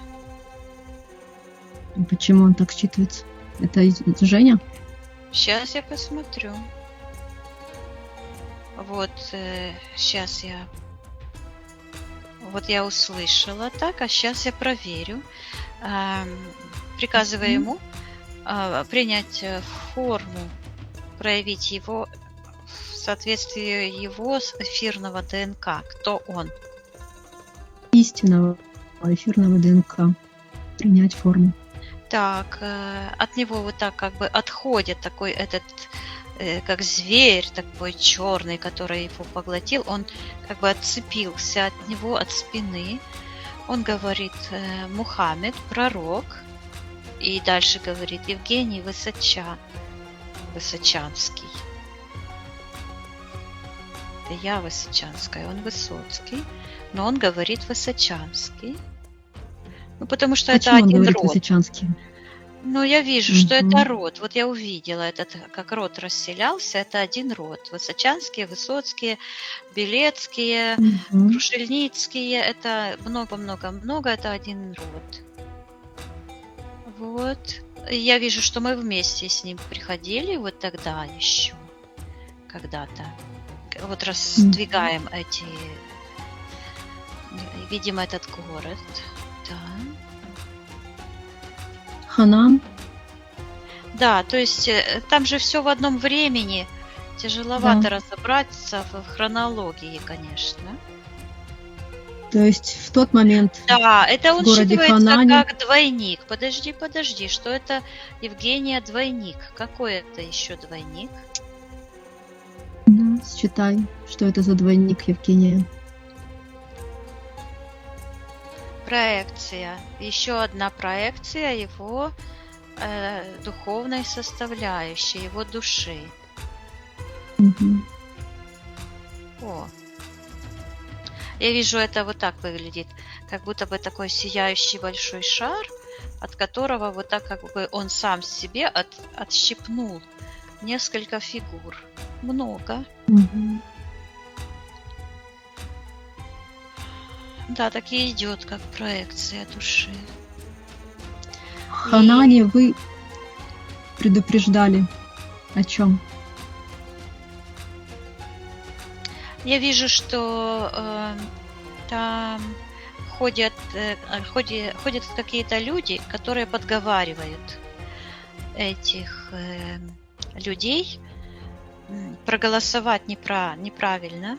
И почему он так считывается? Это Женя? Сейчас я посмотрю. Вот, сейчас я... Вот я услышала так, а сейчас я проверю. Приказываю ему принять форму, проявить его в соответствии его эфирного ДНК. Кто он? Истинного эфирного ДНК. Принять форму. Так, от него вот так как бы отходит такой этот, как зверь такой черный, который его поглотил. Он как бы отцепился от него, от спины. Он говорит, Мухаммед, пророк. И дальше говорит, Евгений Высочанский. Это я Высочанская, он Высоцкий. Но он говорит Высочанский. Ну, потому что Почему это он один говорит род. Высочанский? Ну, я вижу, что это Мгм. род. Вот я увидела этот, как род расселялся. Это один род. Высочанские, Высоцкие, Белецкие, Мгм. Крушельницкие. Это много-много-много. Это один род. Вот. И я вижу, что мы вместе с ним приходили вот тогда еще. Когда-то. Вот раздвигаем эти... Видим этот город. Да. Ханан. Да, то есть там же все в одном времени. Тяжеловато Да. разобраться в хронологии, конечно. То есть в тот момент Да, это в он городе считывается Ханане. как двойник. Подожди, что это Евгения двойник? Какой это еще двойник? Да, считай, что это за двойник Евгения. Проекция. Еще одна проекция его духовной составляющей, его души. Мгм. О. Я вижу, это вот так выглядит, как будто бы такой сияющий большой шар, от которого вот так как бы он сам себе отщипнул несколько фигур. Много. Мгм. Да, так и идет, как проекция души. И Ханани вы предупреждали о чем? я вижу, что там ходят какие-то люди, которые подговаривают этих людей проголосовать неправильно.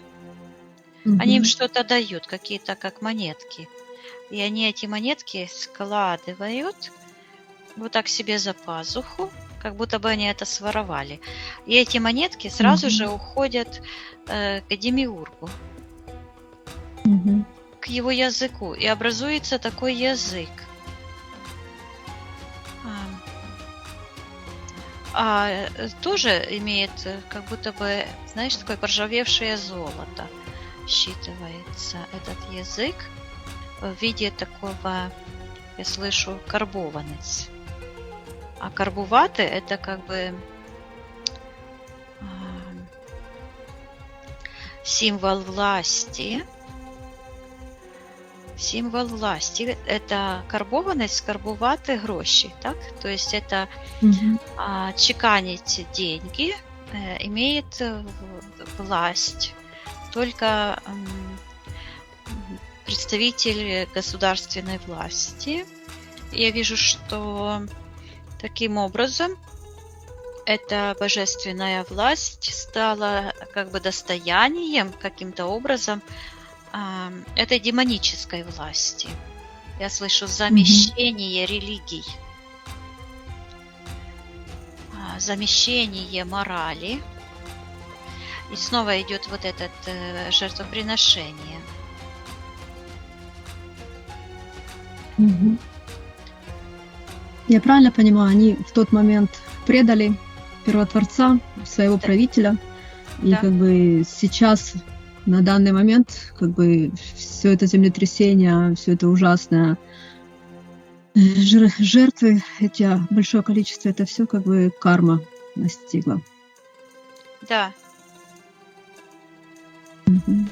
Они им Мгм. что-то дают, какие-то как монетки. И они эти монетки складывают вот так себе за пазуху, как будто бы они это своровали. И эти монетки сразу же Мгм. уходят к демиургу, Мгм. к его языку. И образуется такой язык. Тоже имеет как будто бы, знаешь, такое поржавевшее золото. Считывается этот язык в виде такого, я слышу, карбованец. А карбуваты это как бы а, символ власти. Символ власти это карбованность, карбувати гроші, так? То есть это Мгм. чеканить деньги имеет власть только представитель государственной власти. Я вижу, что таким образом эта божественная власть стала как бы достоянием каким-то образом этой демонической власти. Я слышу Мгм. замещение религий, замещение морали. И снова идет вот это жертвоприношение. Мгм. Я правильно понимаю, они в тот момент предали первотворца, своего Да, правителя, и да, как бы сейчас, на данный момент, как бы все это землетрясение, все это ужасное, жертвы, эти большое количество, это все как бы карма настигла. да. Мгм.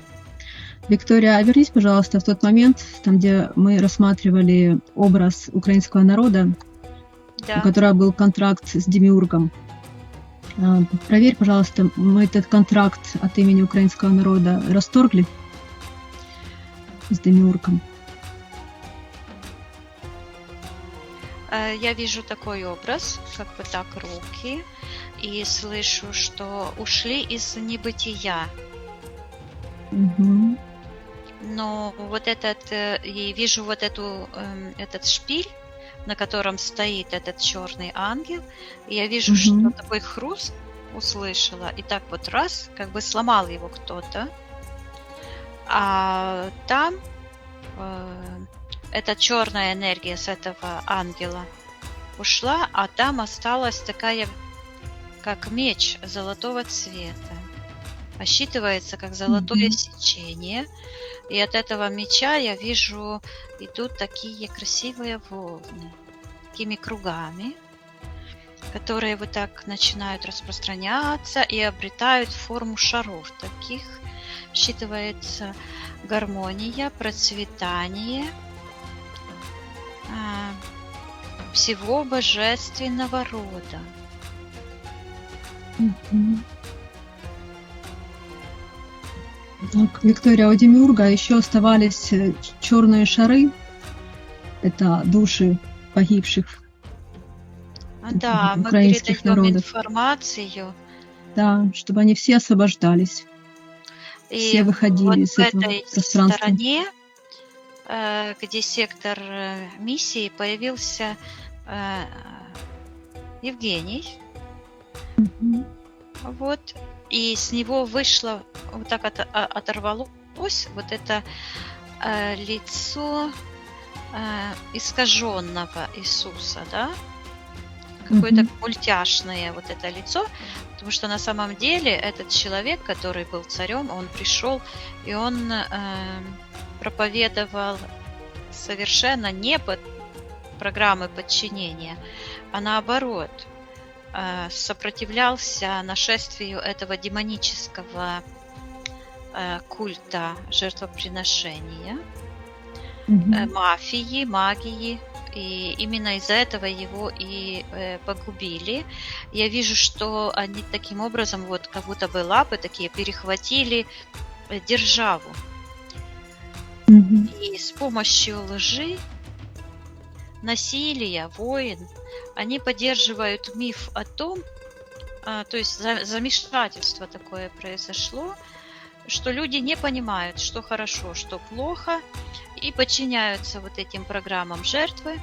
Виктория, а вернись, пожалуйста, в тот момент, там, где мы рассматривали образ украинского народа, у Да. которого был контракт с Демиургом. Проверь, пожалуйста, мы этот контракт от имени украинского народа расторгли с Демиургом. Я вижу такой образ, как бы так руки, и слышу, что ушли из небытия. Мгм. Но вот и вижу вот этот шпиль, на котором стоит этот черный ангел. И я вижу, что Мгм. такой хруст услышала, и так вот раз, как бы сломал его кто-то. А там эта черная энергия с этого ангела ушла, а там осталась такая, как меч золотого цвета. Осчитывается как золотое Мгм. сечение. И от этого меча я вижу, идут такие красивые волны, такими кругами, которые вот так начинают распространяться и обретают форму шаров. Таких считывается гармония, процветание всего божественного рода. Мгм. Так, Виктория, у Демиурга еще оставались черные шары. Это души погибших Да, мы украинских передаем народов. информацию, Да, чтобы они все освобождались, и все вот выходили из в этого этой пространства. стороне, где сектор миссии, появился Евгений. Мгм. Вот. И с него вышло, вот так оторвалось вот это лицо искаженного Иисуса, да? какое-то Мгм. мультяшное вот это лицо, потому что на самом деле этот человек, который был царем, он пришел и он проповедовал совершенно не под программы подчинения, а наоборот сопротивлялся нашествию этого демонического культа жертвоприношения, Мгм. мафии, магии. И именно из-за этого его и погубили. Я вижу, что они таким образом, вот как будто бы лапы такие перехватили державу. Мгм. И с помощью лжи, насилия, войн, они поддерживают миф о том, то есть замешательство такое произошло, что люди не понимают, что хорошо, что плохо, и подчиняются вот этим программам жертвы,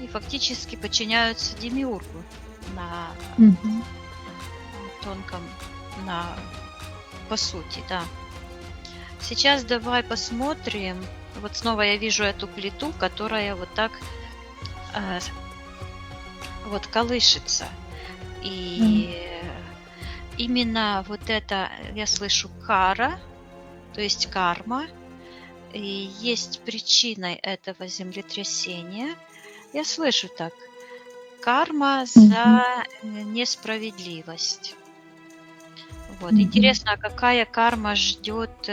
и фактически подчиняются демиургу на Мгм. тонком, на по сути, да. Сейчас давай посмотрим. Вот снова я вижу эту плиту, которая вот так э, вот колышется. Да. И именно вот это я слышу кара, то есть карма, и есть причиной этого землетрясения. Я слышу так. Карма Мгм. за несправедливость. Вот. Мгм. Интересно, а какая карма ждет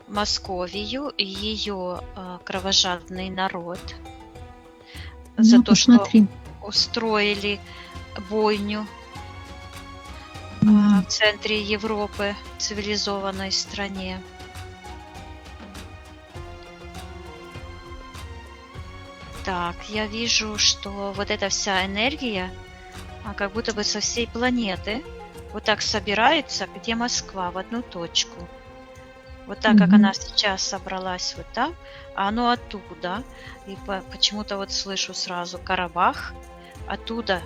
Московию и ее кровожадный народ за Ну, то, что посмотри. устроили бойню Да. в центре Европы, цивилизованной стране. Так, я вижу, что вот эта вся энергия, как будто бы со всей планеты, вот так собирается, где Москва, в одну точку. Вот так, как Мгм. она сейчас собралась вот там, а оно оттуда. И почему-то вот слышу сразу Карабах, оттуда.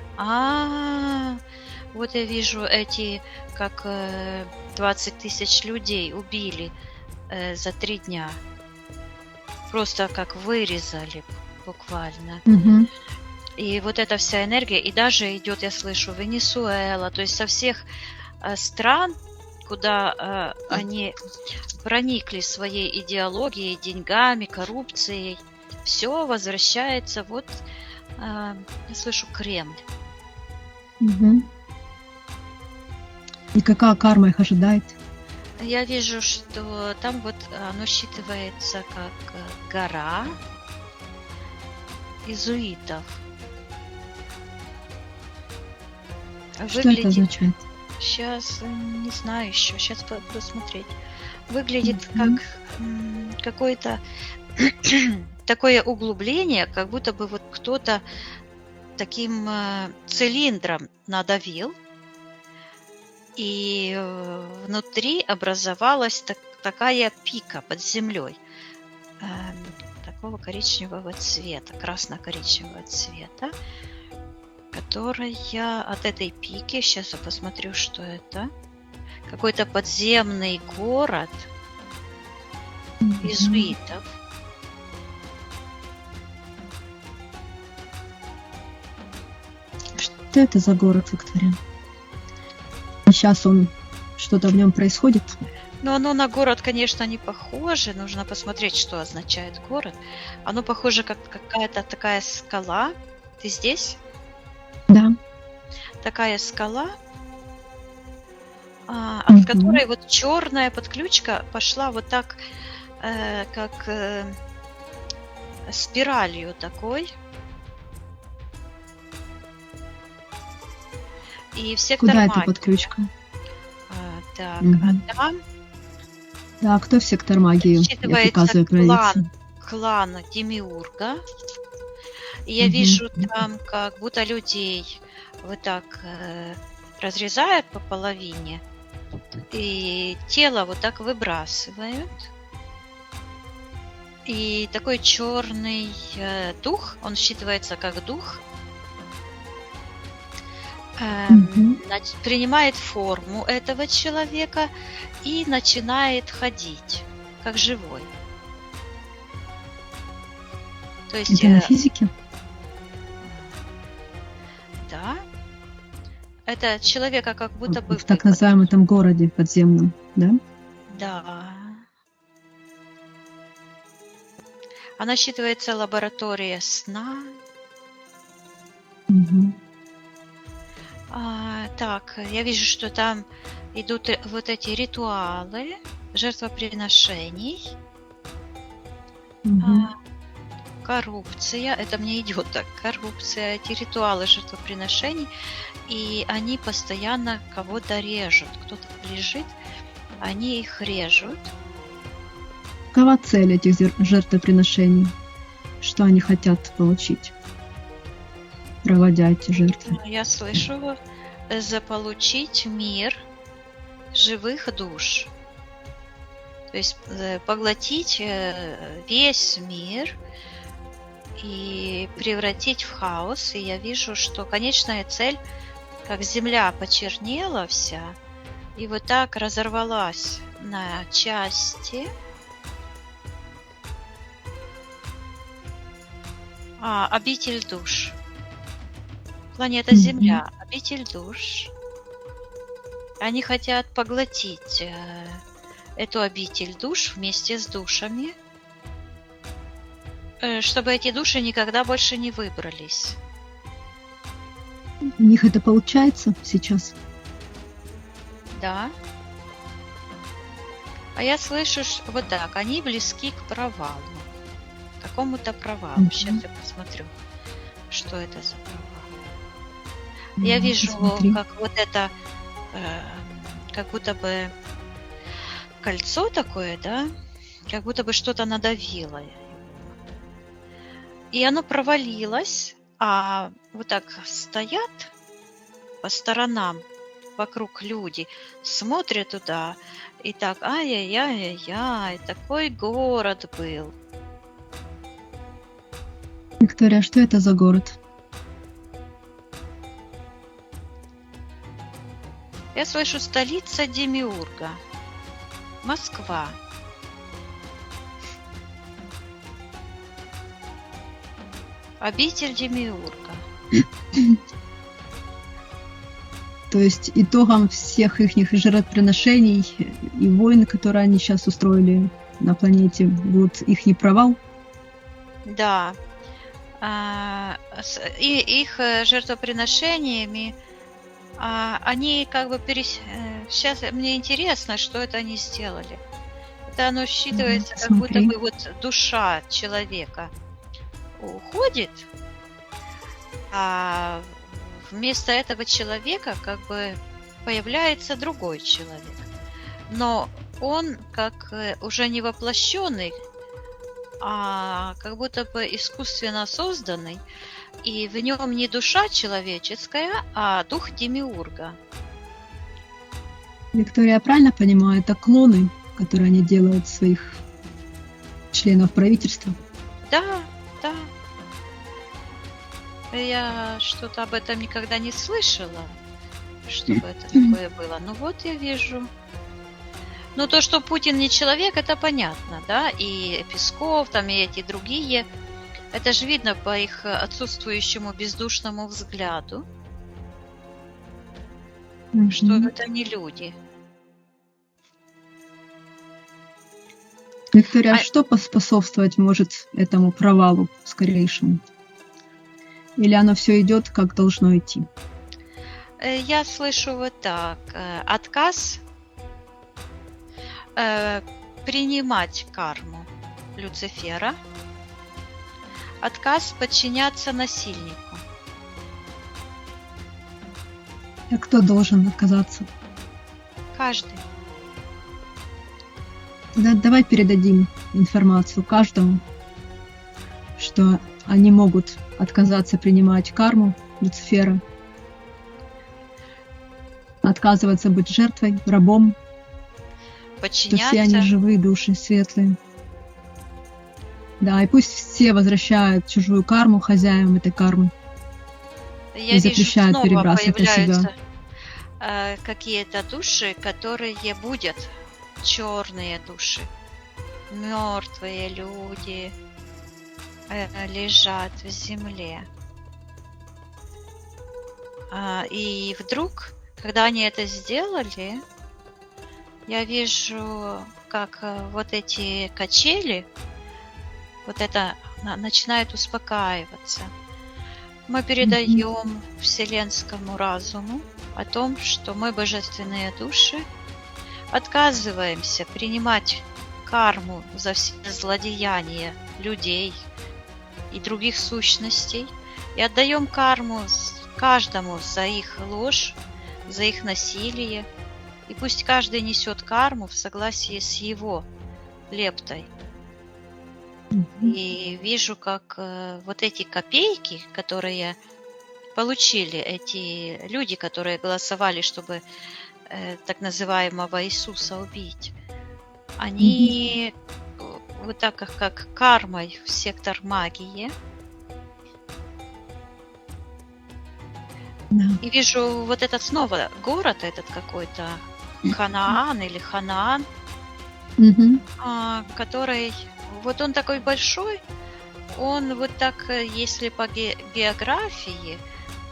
Вот я вижу эти, как 20 тысяч людей убили за 3 дня. Просто как вырезали буквально. Мгм. И вот эта вся энергия, и даже идет, я слышу, Венесуэла, то есть со всех стран, куда они проникли своей идеологией, деньгами, коррупцией, все возвращается вот, я слышу, Кремль. Мгм. И какая карма их ожидает? Я вижу, что там вот оно считывается как гора иезуитов. Что это Выглядит, означает? сейчас не знаю еще, сейчас буду смотреть. Выглядит как Мгм. какое-то такое углубление, как будто бы вот кто-то таким цилиндром надавил, и внутри образовалась такая пика под землей, такого коричневого цвета, красно-коричневого цвета, которая от этой пики, сейчас я посмотрю, что это, какой-то подземный город Мгм. иезуитов. Что это за город, Виктория? Сейчас он что-то в нем происходит? Но оно на город, конечно, не похоже. Нужно посмотреть, что означает город. Оно похоже, как какая-то такая скала. Ты здесь? Да. Такая скала, от Мгм. которой вот черная подключка пошла вот так, как спиралью такой. И в сектор Куда эта магии. подключка? Так, Мгм. а там Да, кто в сектор магии? Я считывается показываю проявиться. клан Демиурга. И я Мгм. вижу там как будто людей вот так разрезают по половине, и тело вот так выбрасывают. И такой черный дух, он считывается как дух, Мгм. принимает форму этого человека и начинает ходить, как живой. То есть Это на физике? Это человека как будто бы в так выпад. называемом этом городе подземном, да? Да. А насчитывается лаборатория сна. Мгм. Так, я вижу, что там идут вот эти ритуалы жертвоприношений. Мгм. Коррупция, это мне идет так, коррупция, эти ритуалы жертвоприношений, и они постоянно кого-то режут. Кто-то лежит, они их режут. Какова цель этих жертвоприношений? Что они хотят получить, проводя эти жертвы? Я слышу, заполучить мир живых душ. То есть поглотить весь мир и превратить в хаос. И я вижу, что конечная цель, как земля почернела вся, и вот так разорвалась на части. Обитель душ. Планета Земля, обитель душ. Они хотят поглотить эту обитель душ вместе с душами, чтобы эти души никогда больше не выбрались. У них это получается сейчас? Да. А я слышу вот так, они близки к провалу. К какому-то провалу. Сейчас я посмотрю, что это за провал. Я вижу, Посмотри. как вот это, как будто бы кольцо такое, да, как будто бы что-то надавило. И оно провалилось, а вот так стоят по сторонам вокруг люди, смотрят туда, и так, ай-яй-яй-яй, такой город был. Виктория, что это за город? Я слышу, столица Демиурга. Москва. Обитель Демиурга. То есть итогом всех их жертвоприношений и войн, которые они сейчас устроили на планете, будет их провал? Да. И их жертвоприношениями они как бы сейчас мне интересно, что это они сделали. Это оно считывается, как будто бы вот душа человека уходит, а вместо этого человека как бы появляется другой человек. Но он как уже не воплощенный, а как будто бы искусственно созданный, и в нем не душа человеческая, а дух Демиурга. Виктория, я правильно понимаю, это клоны, которые они делают своих членов правительства? Да, да. Я что-то об этом никогда не слышала, чтобы это такое было. Ну вот я вижу. Ну то, что Путин не человек, это понятно, да, и Песков, там, и эти другие. Это же видно по их отсутствующему бездушному взгляду, что это не люди. Виктория, а что поспособствовать может этому провалу скорейшему? Или оно все идет, как должно идти? Я слышу вот так. Отказ принимать карму Люцифера. Отказ подчиняться насильнику. А кто должен отказаться? Каждый. Тогда давай передадим информацию каждому, что они могут отказаться принимать карму Люцифера, отказываться быть жертвой, рабом, что все они живые души, светлые. Да, и пусть все возвращают чужую карму хозяевам этой кармы. Я и запрещают вижу, снова перебрасывать на себя. Какие-то души, которые будут черные души, мертвые люди лежат в земле. И вдруг, когда они это сделали, я вижу, как вот эти качели, вот это начинает успокаиваться. Мы передаем вселенскому разуму о том, что мы, божественные души, отказываемся принимать карму за все злодеяния людей и других сущностей и отдаем карму каждому за их ложь, за их насилие. И пусть каждый несет карму в согласии с его лептой. И вижу, как вот эти копейки, которые получили эти люди, которые голосовали, чтобы так называемого Иисуса убить, они вот так как кармой в сектор магии. И вижу вот этот снова город, этот какой-то Ханаан или Ханаан, который, вот он такой большой, он вот так, если по географии,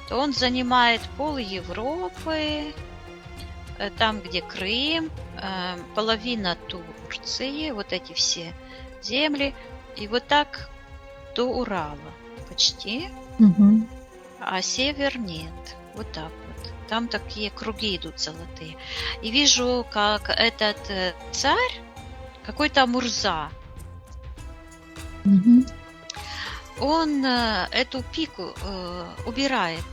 то он занимает пол Европы, там, где Крым, половина Турции, вот эти все земли, и вот так до Урала почти, а север нет, вот так вот. Там такие круги идут золотые. И вижу, как этот царь, какой-то Мурза, он эту пику убирает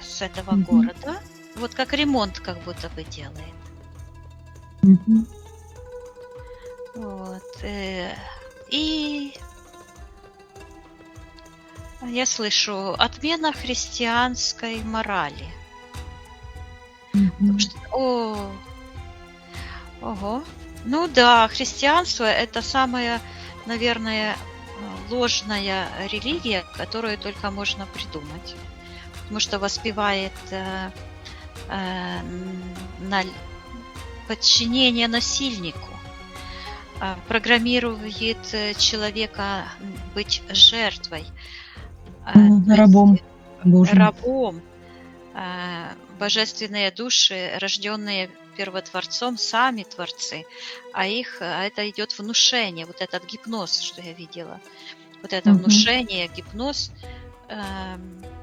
с этого города, вот как ремонт как будто бы делает. Вот. И я слышу отмена христианской морали. Ого. Ну да, христианство это самая, наверное, ложная религия, которую только можно придумать. Потому что воспевает подчинение насильнику, программирует человека быть жертвой, рабом Божьим. Рабом. Божественные души, рожденные первотворцом, сами творцы, а это идет внушение, вот этот гипноз, что я видела, вот это внушение, гипноз,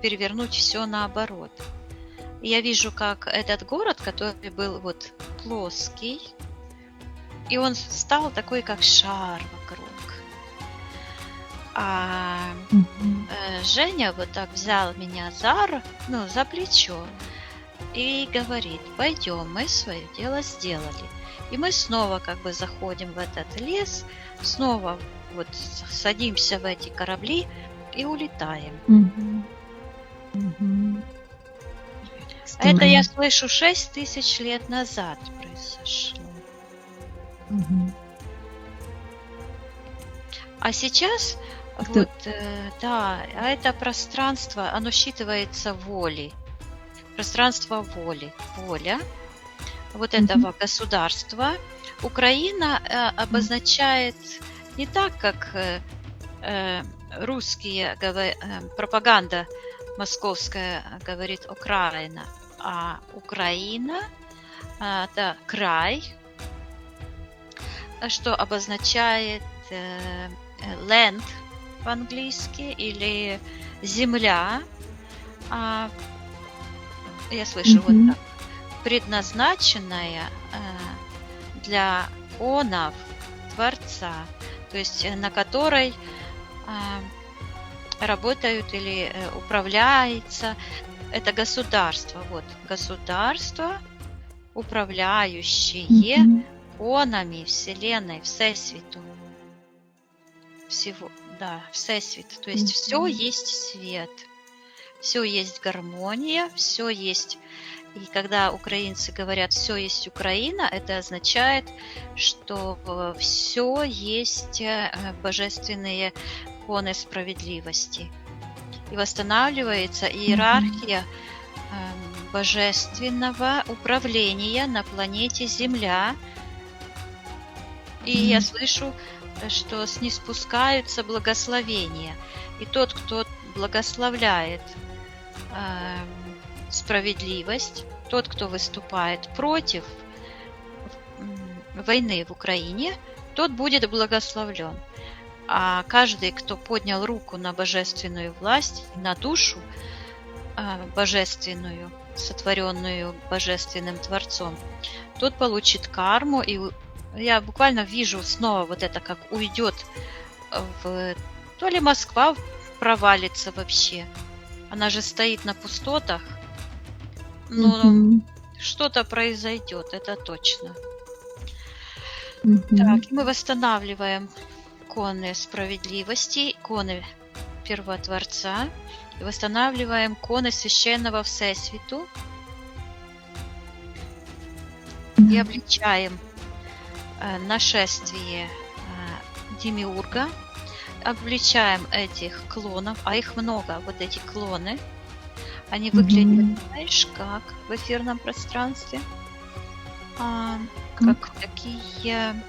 перевернуть все наоборот. И я вижу, как этот город, который был вот плоский, и он стал такой, как шар вокруг. А Женя вот так взял меня за плечо и говорит: пойдем, мы свое дело сделали. И мы снова как бы заходим в этот лес, снова вот садимся в эти корабли и улетаем. Это я слышу 6000 лет назад произошло. А сейчас вот, да, а это пространство, оно считывается волей. Пространство воли. Воля вот этого государства. Украина обозначает не так, как русские пропаганда московская говорит Украина, а Украина это край, что обозначает land по-английски или земля. Я слышу вот так. Предназначенная для онов Творца, то есть на которой работают или управляется это государство. Вот государство, управляющее онами Вселенной, Всесвіту. Всего, да, Всесвіт. То есть все есть свет, все есть гармония, все есть. И когда украинцы говорят «все есть Украина», это означает, что все есть божественные законы справедливости. И восстанавливается иерархия божественного управления на планете Земля. И я слышу, что ниспускаются благословения. И тот, кто благословляет справедливость, тот, кто выступает против войны в Украине, тот будет благословлен. А каждый, кто поднял руку на божественную власть, на душу божественную, сотворенную божественным Творцом, тот получит карму. И я буквально вижу снова вот это, как уйдет то ли Москва провалится вообще. Она же стоит на пустотах. Но что-то произойдет, это точно. Так, мы восстанавливаем иконы справедливости, иконы Первотворца, и восстанавливаем иконы Священного Всесвяту и обличаем нашествие Демиурга, обличаем этих клонов, а их много, вот эти клоны. Они выглядят, знаешь, как в эфирном пространстве, как такие,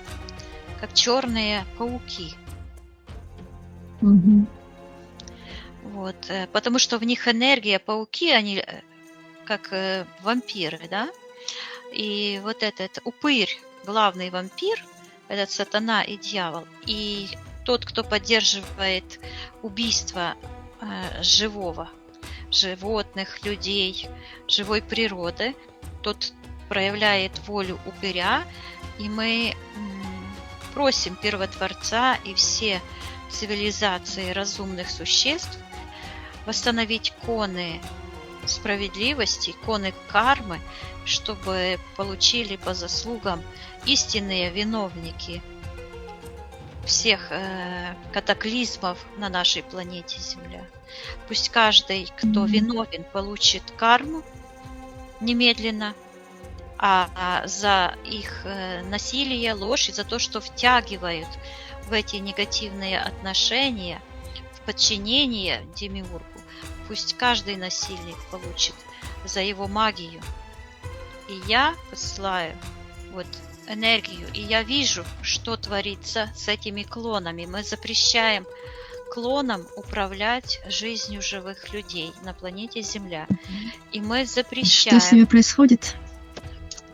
как черные пауки. Вот, потому что в них энергия, пауки, они как вампиры, да? И вот этот упырь, главный вампир, этот сатана и дьявол, и тот, кто поддерживает убийство живого, животных, людей, живой природы, тот проявляет волю упыря, и мы просим Первотворца и все цивилизации разумных существ восстановить иконы справедливости, иконы кармы, чтобы получили по заслугам истинные виновники всех катаклизмов на нашей планете Земля. Пусть каждый, кто виновен, получит карму немедленно, а за их насилие, ложь и за то, что втягивают в эти негативные отношения, в подчинение Демиургу, пусть каждый насильник получит за его магию. И я посылаю вот энергию, и я вижу, что творится с этими клонами. Мы запрещаем клонам управлять жизнью живых людей на планете Земля. И мы запрещаем... Что с ними происходит?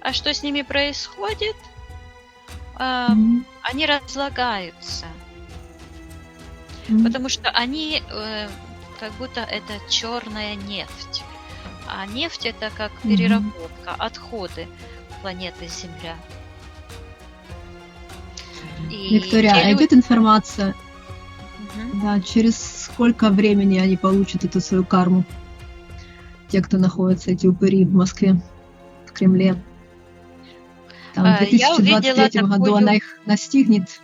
А что с ними происходит? Они разлагаются. Потому что они как будто это черная нефть. А нефть это как переработка, отходы планеты Земля. И Виктория, идет информация, да, через сколько времени они получат эту свою карму? Те, кто находится, эти упыри в Москве, в Кремле. Там, в 2023 году она их настигнет.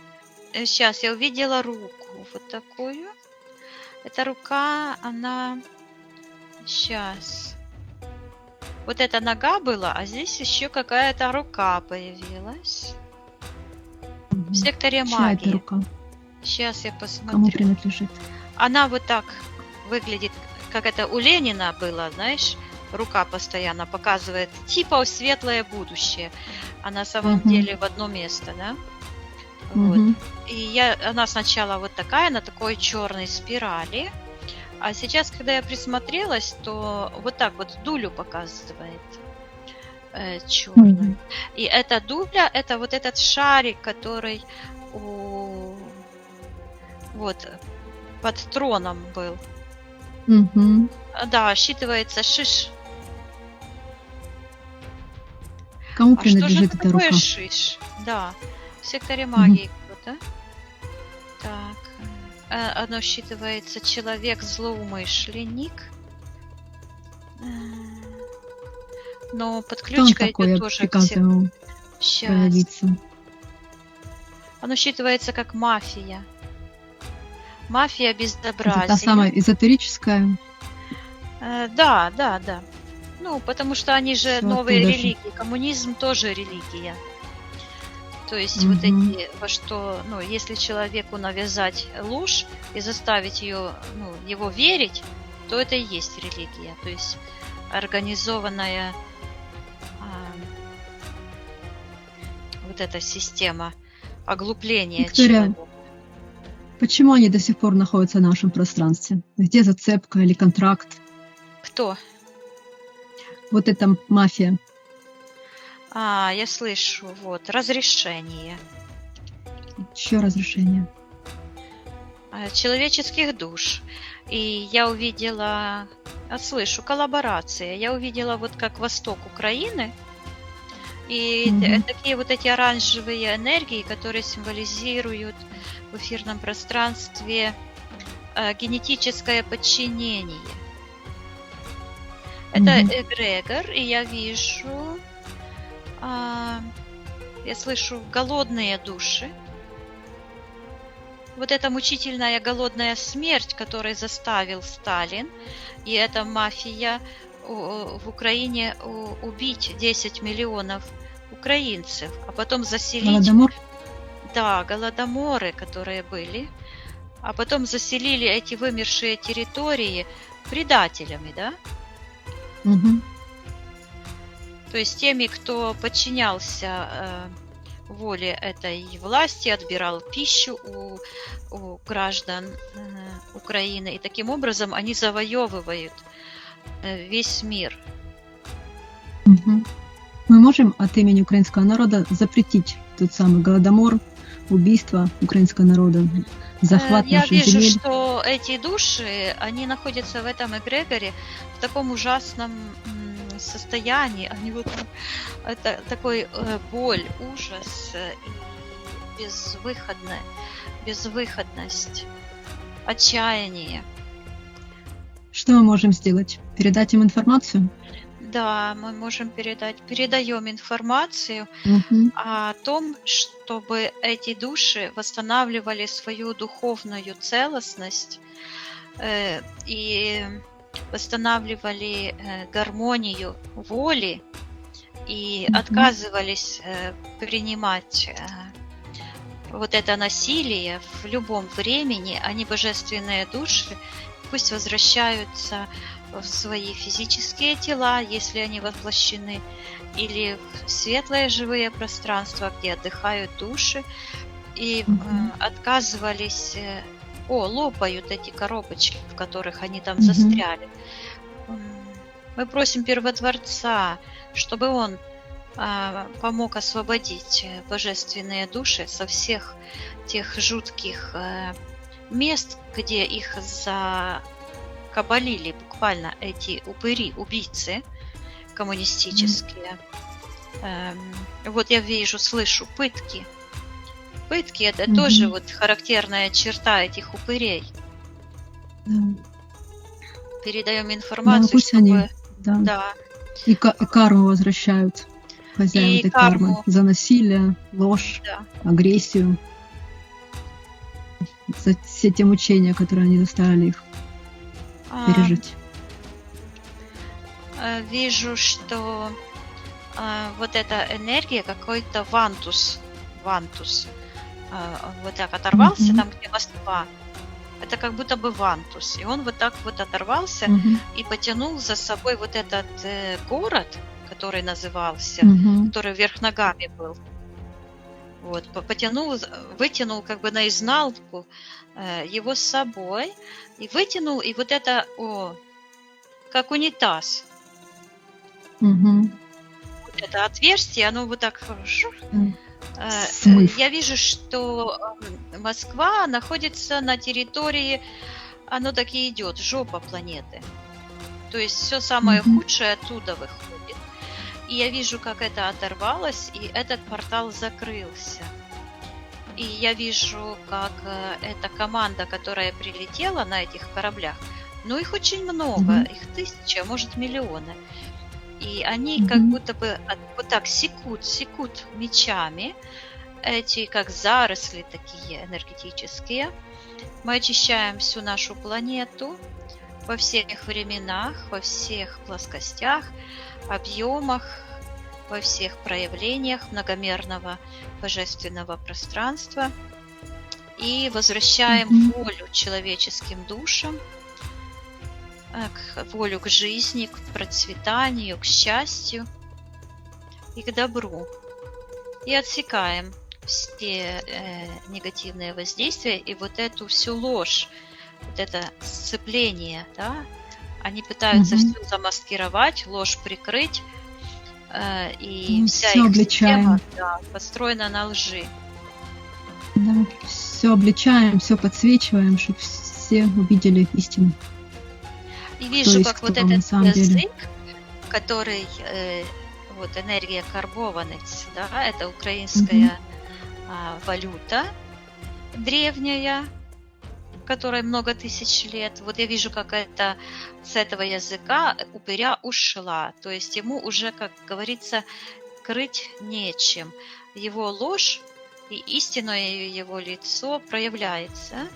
Сейчас я увидела руку вот такую. Эта рука, она... Сейчас. Вот эта нога была, а здесь еще какая-то рука появилась. В секторе магии. Чья это рука? Сейчас я посмотрю. Кому принадлежит? Она вот так выглядит, как это у Ленина было, знаешь, рука постоянно показывает типа светлое будущее, а на самом деле в одно место, да? Вот. И она сначала вот такая, на такой черной спирали, а сейчас, когда я присмотрелась, то вот так вот дулю показывает черную. И эта дуля, это вот этот шарик, который вот под троном был. Да, считывается шиш. Кому принадлежит эта рука? Что же такое шиш? Да, в секторе магии кто-то. Так, оно считывается человек-злоумышленник. Но под ключкой идет тоже приказывал появиться. Оно считывается как мафия. Мафия безобразия. Это та самая эзотерическая? Да. Ну, потому что они же Всё новые оттуда религии. Коммунизм тоже религия. То есть вот эти, во что, ну, если человеку навязать ложь и заставить ее, ну, его верить, то это и есть религия. То есть организованная вот эта система оглупления человека. Почему они до сих пор находятся в нашем пространстве? Где зацепка или контракт? Кто? Вот эта мафия. Я слышу, вот, разрешение Еще разрешение. человеческих душ. И я увидела, слышу, коллаборация. Я увидела вот как восток Украины, и Мгм. такие вот эти оранжевые энергии, которые символизируют в эфирном пространстве генетическое подчинение. Это Мгм. эгрегор, и я вижу, я слышу голодные души. Вот эта мучительная голодная смерть, которую заставил Сталин, и эта мафия в Украине убить 10 миллионов украинцев, а потом заселить, Голодомор? да, голодоморы, которые были, а потом заселили эти вымершие территории предателями, да? Мгм. То есть теми, кто подчинялся воле этой власти, отбирал пищу у граждан Украины. И таким образом они завоевывают весь мир. Мгм. Мы можем от имени украинского народа запретить тот самый голодомор, убийство украинского народа, захват Я наших вижу, земель? что эти души, они находятся в этом эгрегоре в таком ужасном состоянии. Они вот это такой боль, ужас и безвыходность, отчаяние. Что мы можем сделать? Передать им информацию? Да, мы можем передаем информацию Мгм. о том, чтобы эти души восстанавливали свою духовную целостность и восстанавливали гармонию воли и Мгм. отказывались принимать вот это насилие в любом времени. Они, божественные души, пусть возвращаются в свои физические тела, если они воплощены, или в светлое живые пространства, где отдыхают души, и Мгм. отказывались, лопают эти коробочки, в которых они там Мгм. застряли. Мы просим Первотворца, чтобы он помог освободить божественные души со всех тех жутких мест, где их закабалили буквально эти упыри, убийцы коммунистические. Вот я вижу, слышу пытки. Пытки — это Мгм. тоже вот характерная черта этих упырей. Да. Передаем Да, информацию, пусть они, чтобы да, да, и карму возвращают хозяин и этой кармы карму, за насилие, ложь, да. агрессию, за все те мучения, которые они заставили их А, пережить. Вижу, что вот эта энергия, какой-то вантус, вот так оторвался, Мгм. там, где Москва, это как будто бы вантус, и он вот так вот оторвался Мгм. и потянул за собой вот этот город, который назывался, Мгм. который вверх ногами был. Вот, потянул, вытянул как бы наизнанку его с собой, и вытянул, и вот это, как унитаз. Мгм. Вот это отверстие, оно вот так Смыв. я вижу, что Москва находится на территории, оно так и идет, жопа планеты. То есть все самое Мгм. худшее оттуда выходит. И я вижу, как это оторвалось, и этот портал закрылся. И я вижу, как эта команда, которая прилетела на этих кораблях, ну их очень много, Мгм. их тысячи, а может миллионы. И они как Мгм. будто бы вот так секут мечами, эти как заросли такие энергетические. Мы очищаем всю нашу планету во всех временах, во всех плоскостях, объемах, во всех проявлениях многомерного божественного пространства. И возвращаем Мгм. волю человеческим душам, волю к жизни, к процветанию, к счастью и к добру. И отсекаем все негативные воздействия и вот эту всю ложь, вот это сцепление, да, Они пытаются Мгм. все замаскировать, ложь прикрыть, и вся Все их система, обличаем. да, построена на лжи. Да, все обличаем, все подсвечиваем, чтобы все увидели истину, И кто вижу, есть как вот кто на этот самом деле. язык, который, вот энергия карбованец, да, это Мгм. украинская валюта древняя, которой много тысяч лет. Вот я вижу, как это с этого языка упыря ушла. То есть ему уже, как говорится, крыть нечем. Его ложь и истинное его лицо проявляется.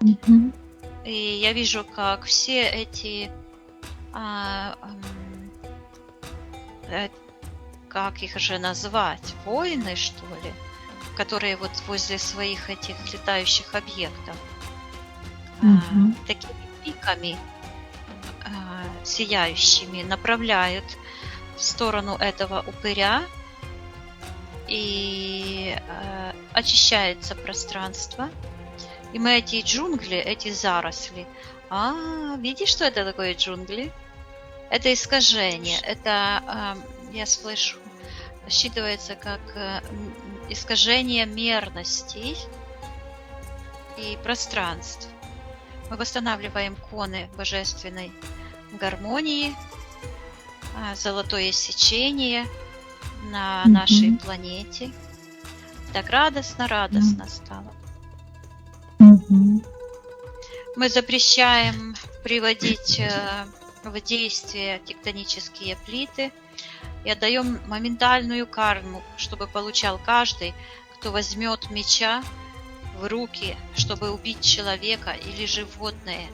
Мгм. И я вижу, как все эти, а, э, как их же назвать, воины, что ли, которые вот возле своих этих летающих объектов Мгм. такими пиками сияющими направляют в сторону этого упыря, и очищается пространство. И мы эти джунгли, эти заросли. Видишь, что это такое джунгли? Это искажение. Это, я слышу, считывается как искажение мерностей и пространств. Мы восстанавливаем коны божественной гармонии, золотое сечение на нашей Мгм. планете. Так радостно стало. Мгм. Мы запрещаем приводить в действие тектонические плиты и отдаем моментальную карму, чтобы получал каждый, кто возьмет меча в руки, чтобы убить человека или животное,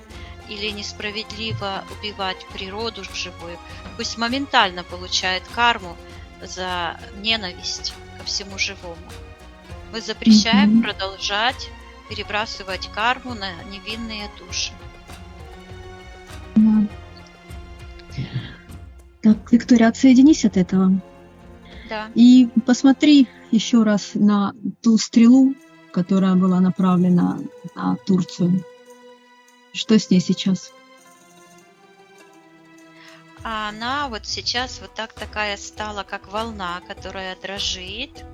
или несправедливо убивать природу живую. Пусть моментально получает карму за ненависть ко всему живому. Мы запрещаем Мгм. продолжать перебрасывать карму на невинные души. Да. Так, Виктория, отсоединись от этого Да. и посмотри еще раз на ту стрелу, которая была направлена на Турцию. Что с ней сейчас? А она вот сейчас вот такая стала, как волна, которая дрожит.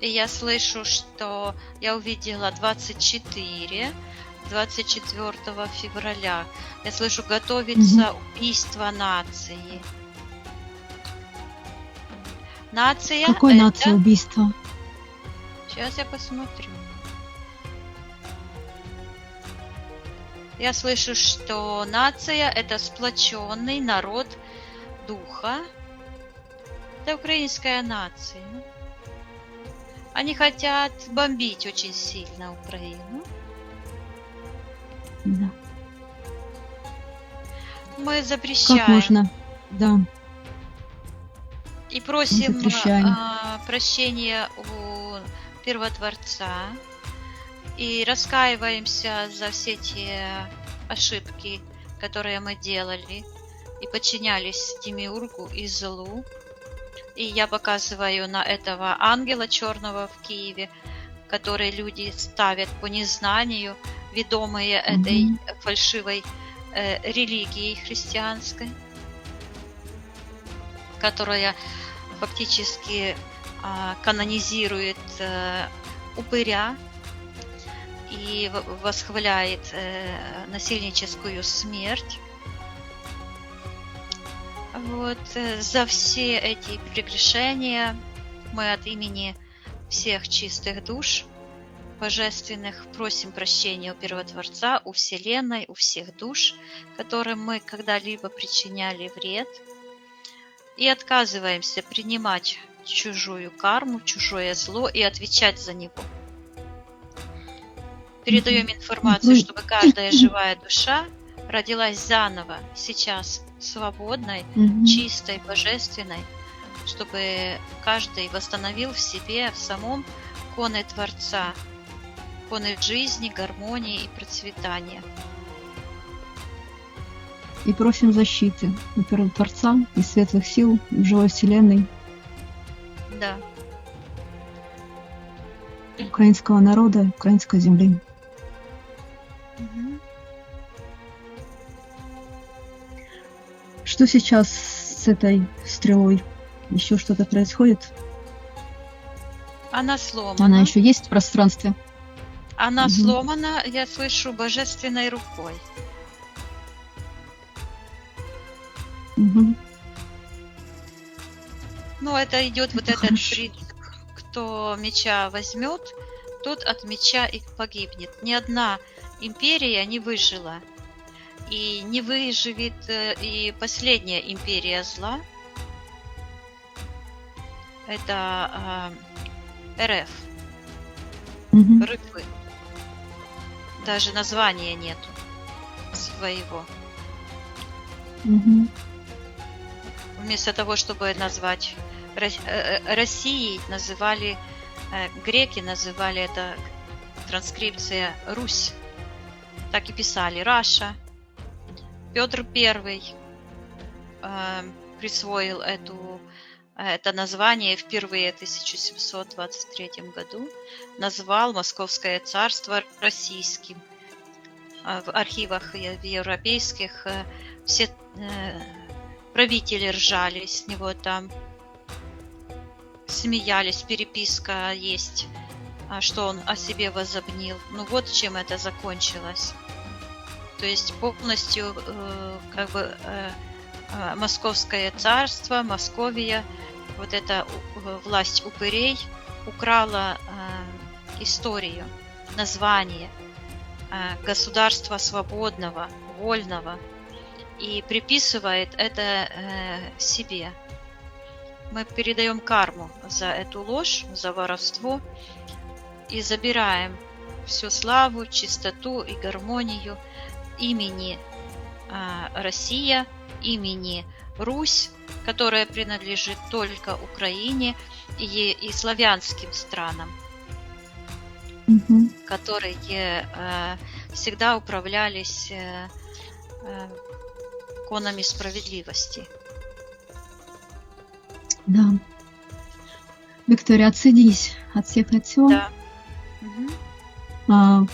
И я слышу, что я увидела 24 февраля. Я слышу, Мгм. готовится убийство нации. Нация Какой нации это... убийство? Сейчас я посмотрю. Я слышу, что нация это сплоченный народ духа. Это украинская нация. Они хотят бомбить очень сильно Украину. Да. Мы Как запрещаем можно? Да, и мы просим запрещаем. прощения у Первотворца и раскаиваемся за все те ошибки, которые мы делали и подчинялись Демиургу и злу. И я показываю на этого ангела черного в Киеве, который люди ставят по незнанию, ведомые этой Мгм. фальшивой религией христианской, которая фактически канонизирует упыря и восхваляет насильническую смерть. Вот за все эти прегрешения мы от имени всех чистых душ божественных просим прощения у Первотворца, у Вселенной, у всех душ, которым мы когда-либо причиняли вред, и отказываемся принимать чужую карму, чужое зло и отвечать за него. Передаем информацию, чтобы каждая живая душа родилась заново, сейчас свободной, Мгм. чистой, божественной, чтобы каждый восстановил в себе, в самом коны Творца, коны жизни, гармонии и процветания. И просим защиты у Первотворца и светлых сил в живой вселенной Да. украинского народа, украинской земли. Мгм. Что сейчас с этой стрелой? Еще что-то происходит? Она Она сломана. еще есть в пространстве? Она Мгм. сломана, я слышу, божественной рукой. Мгм. Ну, это идет вот Это этот хорошо. принцип. Кто меча возьмет, тот от меча и погибнет. Ни одна империя не выжила. И не выживет и последняя империя зла. Это РФ, Мгм. рыбы. Даже названия нету своего. Мгм. Вместо того, чтобы назвать Россией, называли греки называли это транскрипция Русь. Так и писали Раша. Петр I присвоил это название впервые в 1723 году, назвал Московское царство российским. В архивах европейских все правители ржали с него там, смеялись, переписка есть, что он о себе возомнил. Ну вот чем это закончилось. То есть полностью Московское царство, Московия, вот эта власть упырей украла историю, название государства свободного, вольного и приписывает это себе. Мы передаем карму за эту ложь, за воровство и забираем всю славу, чистоту и гармонию имени Россия, имени Русь, которая принадлежит только Украине и славянским странам, Мгм. которые всегда управлялись конами справедливости. Да. Виктория, отсоединись от всех от всего. Да. Мгм.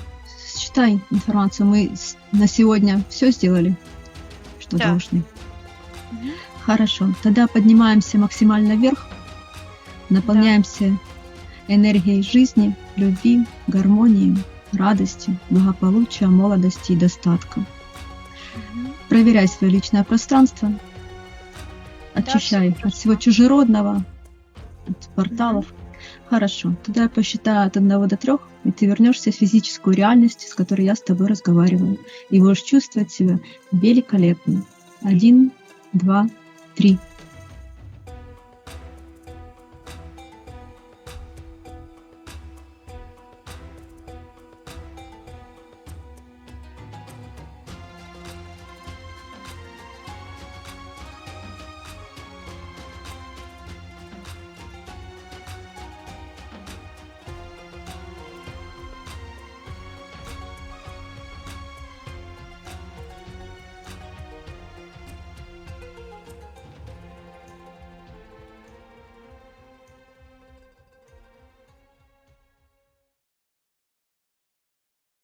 Считай информацию. Мы на сегодня все сделали, что Да. должны. Мгм. Хорошо. Тогда поднимаемся максимально вверх, наполняемся энергией жизни, любви, гармонии, радости, благополучия, молодости и достатка. Мгм. Проверяй свое личное пространство, очищай всё от всего хорошо. чужеродного, от порталов. Хорошо. Тогда я посчитаю от 1 до 3, и ты вернешься в физическую реальность, с которой я с тобой разговариваю, и будешь чувствовать себя великолепно. 1, 2, 3.